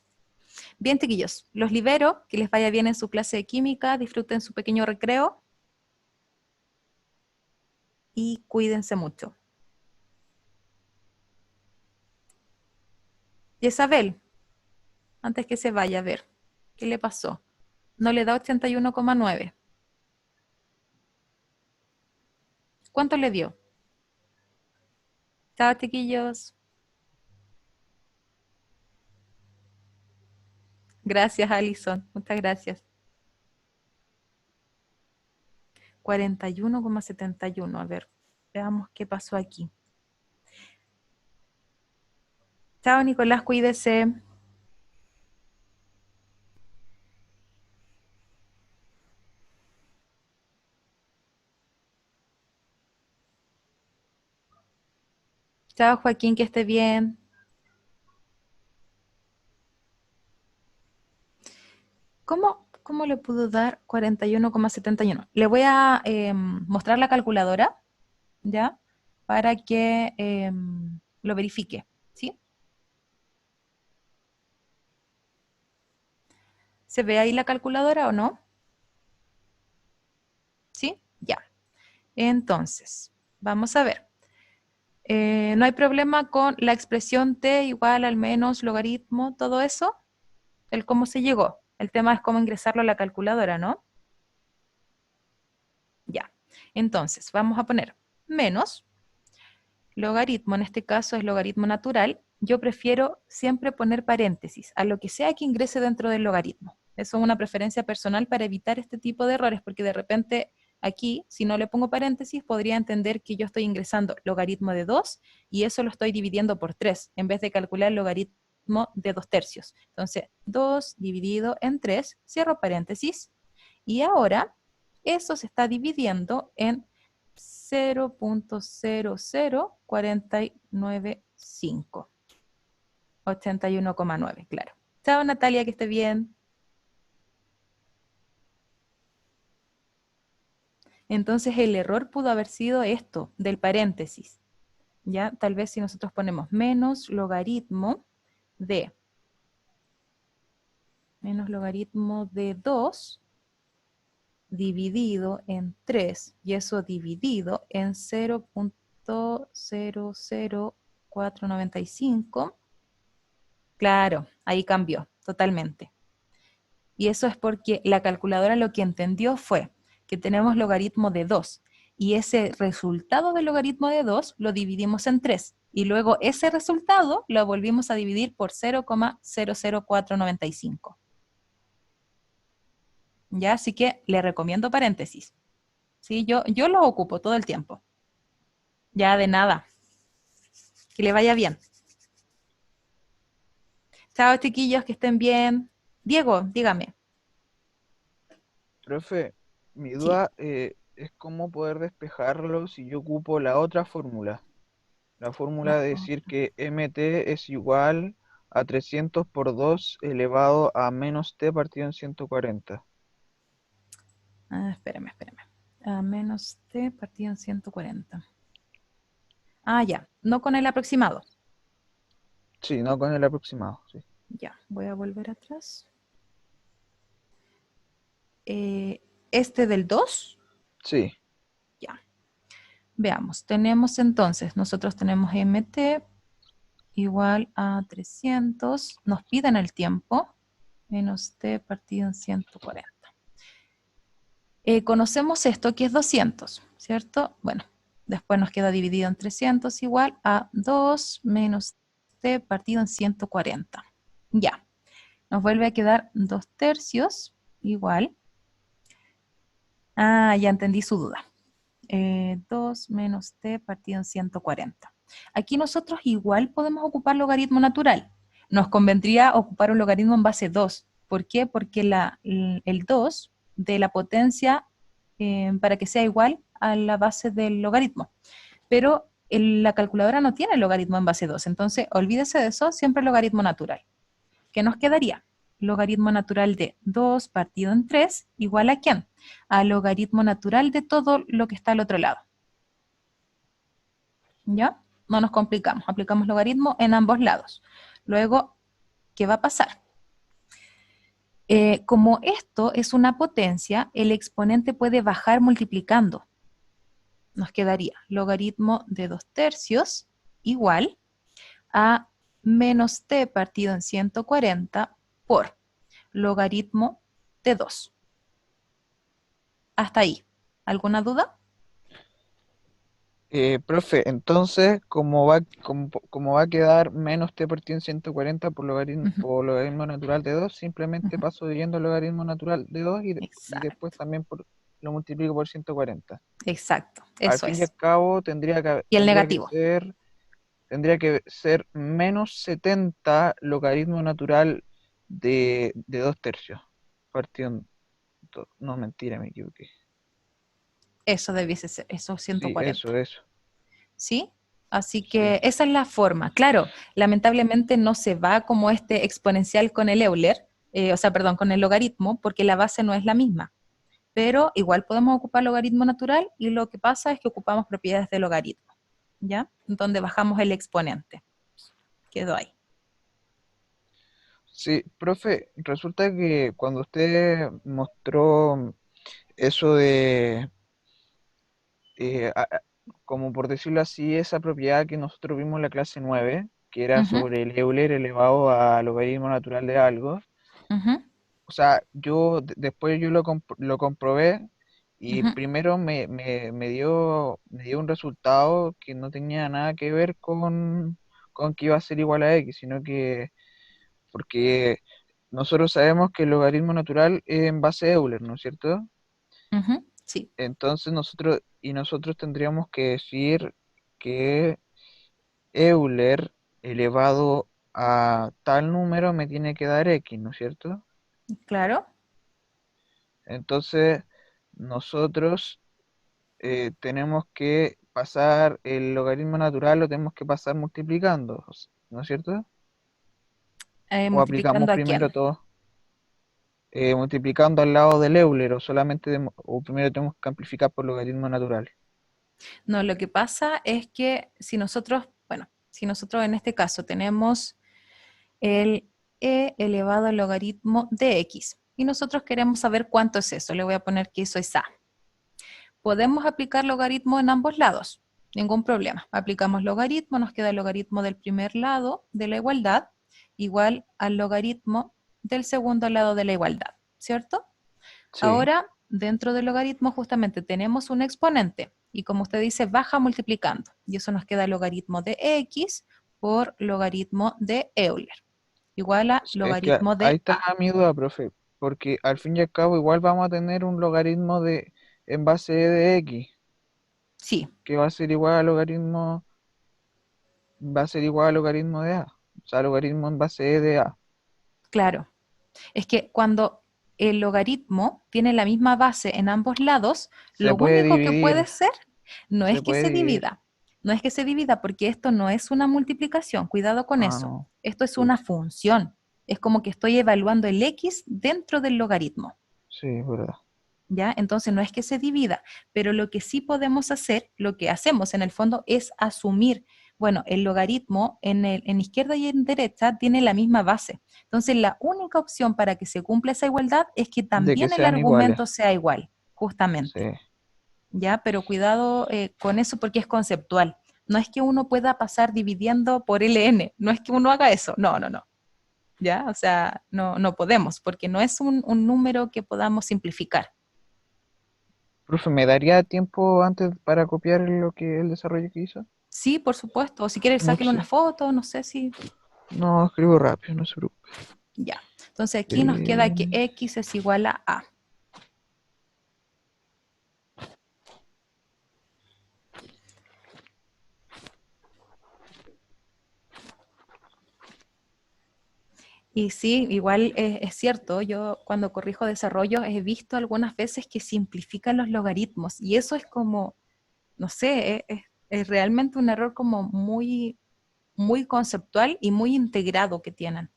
Bien, chiquillos, los libero, que les vaya bien en su clase de química, disfruten su pequeño recreo y cuídense mucho. Isabel, antes que se vaya, a ver, ¿qué le pasó? No le da 81,9. ¿Cuánto le dio? Chao, chiquillos. Gracias, Alison. Muchas gracias. 41,71. A ver, veamos qué pasó aquí. Chao, Nicolás, cuídese. Chao, Joaquín, que esté bien. ¿Cómo le puedo dar 41,71? Le voy a mostrar la calculadora, ¿ya? Para que lo verifique, ¿sí? ¿Se ve ahí la calculadora o no? ¿Sí? Ya. Entonces, vamos a ver. ¿No hay problema con la expresión t igual al menos logaritmo, todo eso? El cómo se llegó. El tema es cómo ingresarlo a la calculadora, ¿no? Ya. Entonces, vamos a poner menos logaritmo, en este caso es logaritmo natural. Yo prefiero siempre poner paréntesis a lo que sea que ingrese dentro del logaritmo. Eso es una preferencia personal para evitar este tipo de errores, porque de repente aquí, si no le pongo paréntesis, podría entender que yo estoy ingresando logaritmo de 2 y eso lo estoy dividiendo por 3, en vez de calcular logaritmo de 2/3. Entonces, 2 dividido en 3, cierro paréntesis, y ahora eso se está dividiendo en 0.00495. 81,9, claro. Chao, Natalia, que esté bien. Entonces el error pudo haber sido esto, del paréntesis. ¿Ya? Tal vez si nosotros ponemos menos logaritmo de 2 dividido en 3, y eso dividido en 0.00495. Claro, ahí cambió totalmente. Y eso es porque la calculadora lo que entendió fue que tenemos logaritmo de 2, y ese resultado del logaritmo de 2 lo dividimos en 3, y luego ese resultado lo volvimos a dividir por 0,00495. ¿Ya? Así que le recomiendo paréntesis. ¿Sí? Yo lo ocupo todo el tiempo. Ya, de nada. Que le vaya bien. Chao, chiquillos, que estén bien. Diego, dígame. Profe, mi Sí. duda es cómo poder despejarlo si yo ocupo la otra fórmula. La fórmula de decir que mt es igual a 300 por 2 elevado a menos t partido en 140. Espérame. A menos t partido en 140. Ah, ya. No con el aproximado. Sí, no con el aproximado, sí. Ya, voy a volver atrás. Este del 2. Sí, Ya. Veamos. Nosotros tenemos mt igual a 300. Nos piden el tiempo. Menos t partido en 140. Conocemos esto que es 200, ¿cierto? Bueno, después nos queda dividido en 300 igual a 2 menos t partido en 140. Ya, nos vuelve a quedar 2/3 igual. Ah, ya entendí su duda. 2 menos t partido en 140. Aquí nosotros igual podemos ocupar logaritmo natural. Nos convendría ocupar un logaritmo en base 2. ¿Por qué? Porque el 2 de la potencia para que sea igual a la base del logaritmo. Pero la calculadora no tiene logaritmo en base 2, entonces olvídese de eso, siempre logaritmo natural. ¿Qué nos quedaría? logaritmo natural de 2 partido en 3 igual a ¿quién? A logaritmo natural de todo lo que está al otro lado. ¿Ya? No nos complicamos, aplicamos logaritmo en ambos lados. Luego, ¿qué va a pasar? Como esto es una potencia, el exponente puede bajar multiplicando. Nos quedaría logaritmo de 2/3 igual a menos t partido en 140 por logaritmo de 2. Hasta ahí. ¿Alguna duda? Profe, entonces, como va a quedar menos t partido en 140 Ujú, por logaritmo natural de 2, simplemente ujú. paso dividiendo el logaritmo natural de 2 y después Exacto, también lo multiplico por 140. exacto, Al eso fin y al es. cabo, Y el negativo. tendría que ser menos 70 logaritmo natural de 2/3. Partido en no, mentira, me equivoqué. Eso debiese ser, esos Sí, 140. eso. ¿Sí? Así Sí. que esa es la forma. Claro, lamentablemente no se va como este exponencial con el Euler, perdón, con el logaritmo, porque la base no es la misma. Pero igual podemos ocupar logaritmo natural y lo que pasa es que ocupamos propiedades de logaritmo, ¿ya? Donde bajamos el exponente. Quedó ahí. Sí, profe, resulta que cuando usted mostró eso de, eh, a- a- como por decirlo así, esa propiedad que nosotros vimos en la clase 9, que era Ujú, sobre el Euler elevado a logaritmo natural de algo, ujú, o sea, después yo lo comprobé y ujú. primero me dio un resultado que no tenía nada que ver con que iba a ser igual a x, sino que porque nosotros sabemos que el logaritmo natural es en base de Euler, ¿no es cierto? Ujú, sí, Entonces nosotros tendríamos que decir que Euler elevado a tal número me tiene que dar x, ¿no es cierto? claro. Entonces nosotros tenemos que pasar el logaritmo natural, lo tenemos que pasar multiplicando, ¿no es cierto? O aplicamos ¿Multiplicando a primero quién? todo, multiplicando al lado del Euler, o solamente, o primero tenemos que amplificar por logaritmo natural. No, lo que pasa es que si nosotros en este caso tenemos el e elevado al logaritmo de x y nosotros queremos saber cuánto es eso, le voy a poner que eso es a. Podemos aplicar logaritmo en ambos lados, ningún problema. Aplicamos logaritmo, nos queda el logaritmo del primer lado de la igualdad igual al logaritmo del segundo lado de la igualdad, ¿cierto? Sí, Ahora, dentro del logaritmo justamente tenemos un exponente y como usted dice, baja multiplicando y eso nos queda logaritmo de x por logaritmo de Euler igual a es que logaritmo ahí de está a. mi duda, profe, porque al fin y al cabo igual vamos a tener un logaritmo en base de x, Sí, que va a ser igual al logaritmo de a, o sea, logaritmo en base de a. claro. Es que cuando el logaritmo tiene la misma base en ambos lados, Se lo puede único que puede dividir, ser no es se que puede se dividir. divida, no es que se divida porque esto no es una multiplicación, cuidado con Ah, eso. no, Esto es una chuta. función. Es como que estoy evaluando el x dentro del logaritmo. Sí, es verdad. ¿Ya? Entonces no es que se divida, pero lo que sí podemos hacer, lo que hacemos en el fondo es asumir, bueno, el logaritmo en izquierda y en derecha tiene la misma base. Entonces la única opción para que se cumpla esa igualdad es que De que también el sean iguales. argumento sea igual, Sí. justamente. ¿Ya? Pero cuidado con eso porque es conceptual. No es que uno pueda pasar dividiendo por ln, no es que uno haga eso, no, no, no. ¿Ya? O sea, no, no podemos, porque no es un número que podamos simplificar. Profe, ¿me daría tiempo antes para copiar el desarrollo que hizo? Sí, por supuesto. O si quieres, sáquele una Mucho. foto, no sé si. No, escribo rápido, no se preocupe. Ya. Entonces aquí nos queda que Eh, x es igual a a. Y sí, igual es cierto, yo cuando corrijo desarrollos he visto algunas veces que simplifican los logaritmos y eso es como, no sé, es realmente un error como muy, muy conceptual y muy integrado que tienen.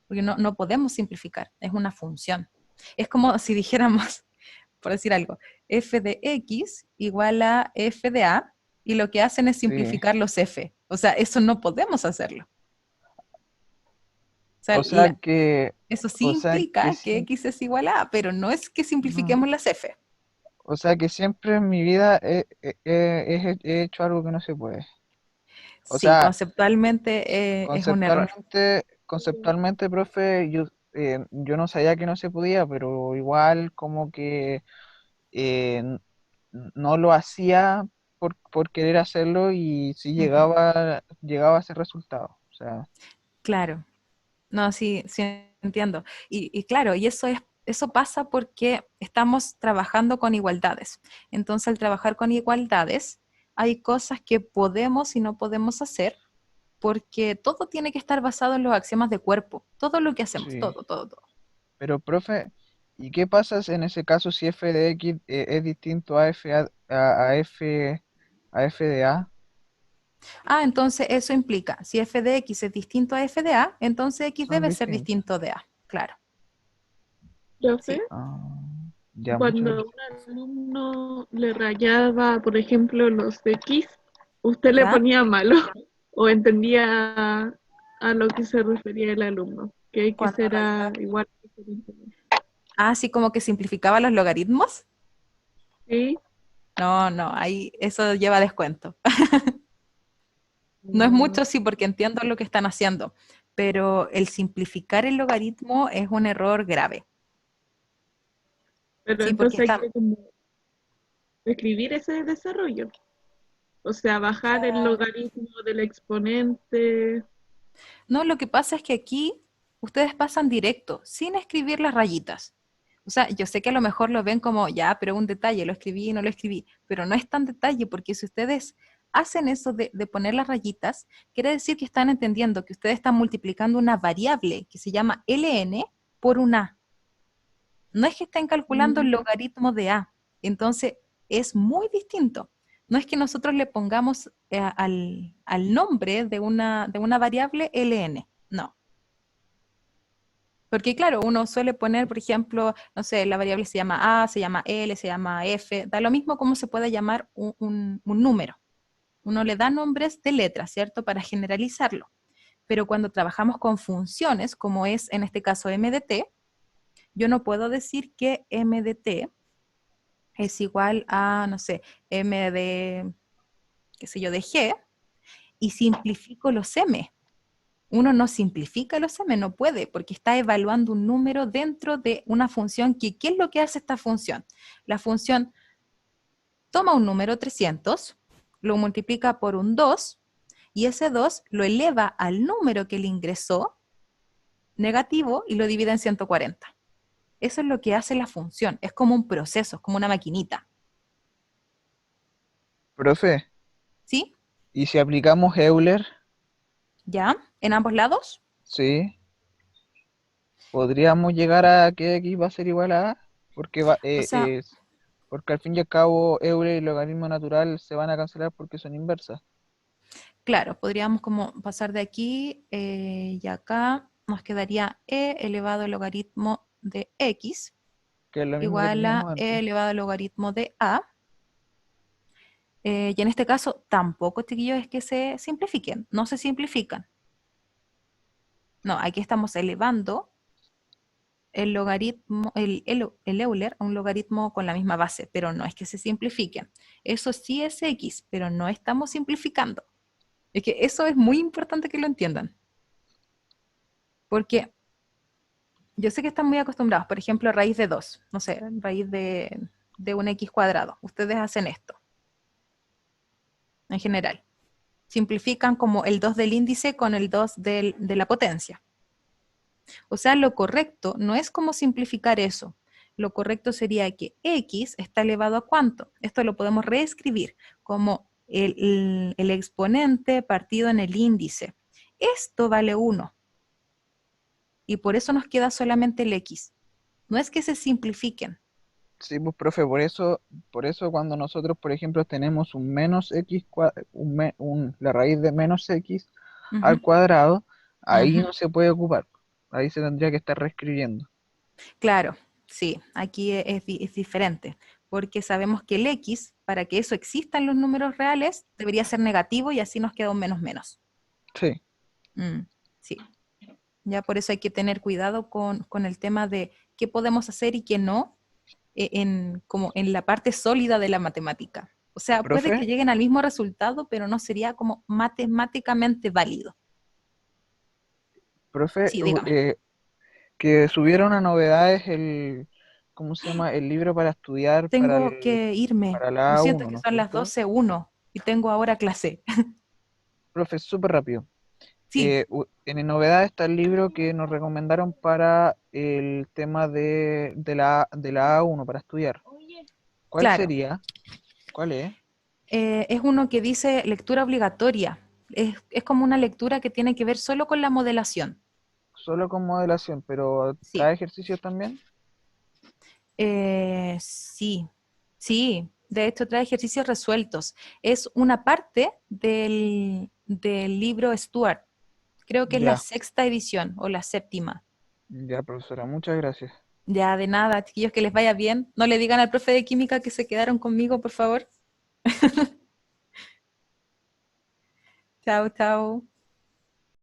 porque no podemos simplificar, es una función. Es como si dijéramos, por decir algo, f de x igual a f de a, y lo que hacen es Sí. simplificar los f. O sea, eso no podemos hacerlo. O sea, O sea que, eso sí o sea que implica que sí. x es igual a, pero no es que No. simplifiquemos las f. O sea que siempre en mi vida he hecho algo que no se puede. O Sí, sea, conceptualmente es un error. conceptualmente, profe, yo no sabía que no se podía, pero igual como que eh, no lo hacía por querer hacerlo y sí Ujú. llegaba a ese resultado. O sea, Claro. No, sí, sí entiendo. Y claro, y eso pasa porque estamos trabajando con igualdades. Entonces, al trabajar con igualdades, hay cosas que podemos y no podemos hacer porque todo tiene que estar basado en los axiomas de cuerpo. Todo lo que hacemos, sí. todo. Pero, profe, ¿y qué pasa en ese caso si f de x es distinto a f de a? Ah, entonces eso implica, si f de x es distinto a f de a, entonces x Son debe ser distintos. distinto de a. Claro, Profe, sí. Ah, ya, muchas cuando gracias. un alumno le rayaba, por ejemplo, los X, ¿usted le ¿Ya? ponía malo o entendía a lo que se refería el alumno? Que X Cuando era rayaba. igual que diferente. Ah, así como que simplificaba los logaritmos. ¿Sí? No, ahí eso lleva descuento. No es Mm, mucho, sí, porque entiendo lo que están haciendo, pero el simplificar el logaritmo es un error grave. Pero Sí, porque entonces hay está, que como escribir ese desarrollo. O sea, bajar el logaritmo del exponente. no, lo que pasa es que aquí ustedes pasan directo, sin escribir las rayitas. O sea, yo sé que a lo mejor lo ven como, ya, pero un detalle, lo escribí y no lo escribí, pero no es tan detalle, porque si ustedes hacen eso de poner las rayitas, quiere decir que están entendiendo que ustedes están multiplicando una variable que se llama ln por un a. No es que estén calculando el Mm, logaritmo de a. Entonces, es muy distinto. No es que nosotros le pongamos al nombre de una variable ln, no. Porque claro, uno suele poner, por ejemplo, no sé, la variable se llama A, se llama L, se llama F, da lo mismo como se puede llamar un número. Uno le da nombres de letras, ¿cierto? Para generalizarlo. Pero cuando trabajamos con funciones, como es en este caso m de t, yo no puedo decir que m de t es igual a, no sé, m de, qué sé yo, de g, y simplifico los m. Uno no simplifica los m, no puede, porque está evaluando un número dentro de una función que, ¿qué es lo que hace esta función? La función toma un número 300, lo multiplica por un 2, y ese 2 lo eleva al número que le ingresó negativo y lo divide en 140. Eso es lo que hace la función, es como un proceso, es como una maquinita. Profe, ¿Sí? ¿y si aplicamos Euler? ¿Ya? ¿En ambos lados? Sí, ¿podríamos llegar a que x va a ser igual a a? Porque, O sea, porque al fin y al cabo Euler y logaritmo natural se van a cancelar porque son inversas, claro, podríamos como pasar de aquí y acá nos quedaría e elevado al logaritmo de x que es lo mismo que igual teníamos a e antes. elevado al logaritmo de a. Y en este caso tampoco, chiquillos, es que se simplifiquen, no se simplifican. No, aquí estamos elevando el logaritmo, el Euler a un logaritmo con la misma base, pero no es que se simplifiquen. Eso sí es x, pero no estamos simplificando. Es que eso es muy importante que lo entiendan, porque yo sé que están muy acostumbrados, por ejemplo, raíz de 2, no sé, raíz de un x cuadrado. Ustedes hacen esto, en general. Simplifican como el 2 del índice con el 2 de la potencia. O sea, lo correcto no es como simplificar eso. Lo correcto sería que x está elevado a ¿cuánto? Esto lo podemos reescribir como el exponente partido en el índice. Esto vale 1 y por eso nos queda solamente el x. No es que se simplifiquen. Sí, pues profe, por eso cuando nosotros, por ejemplo, tenemos un menos x, la raíz de menos x al Ujú, cuadrado, ahí ujú. no se puede ocupar. Ahí se tendría que estar reescribiendo. Claro, sí, aquí es diferente, porque sabemos que el X, para que eso exista en los números reales, debería ser negativo y así nos queda un menos menos. Sí, Sí, ya por eso hay que tener cuidado con el tema de qué podemos hacer y qué no, como en la parte sólida de la matemática. O sea, puede profe, que lleguen al mismo resultado, pero no sería como matemáticamente válido. profe, Sí, dígame. que subieron una novedad es ¿cómo se llama? El libro para estudiar Tengo que irme. para Lo la siento A1, que ¿no es son las cierto? 12:01 y tengo ahora clase. Profe, súper rápido. Sí, En novedad está el libro que nos recomendaron para el tema de la A1 para estudiar. ¿Cuál claro. sería? ¿Cuál es? Es uno que dice lectura obligatoria. Es como una lectura que tiene que ver solo con la modelación. Solo con modelación, pero Sí, ¿trae ejercicios también? sí, sí. De hecho, trae ejercicios resueltos. Es una parte del libro Stuart. Creo que es la Ya, sexta edición o la séptima. ya, profesora, muchas gracias. Ya, de nada, chiquillos, que les vaya bien. No le digan al profe de química que se quedaron conmigo, por favor. Chao, chao.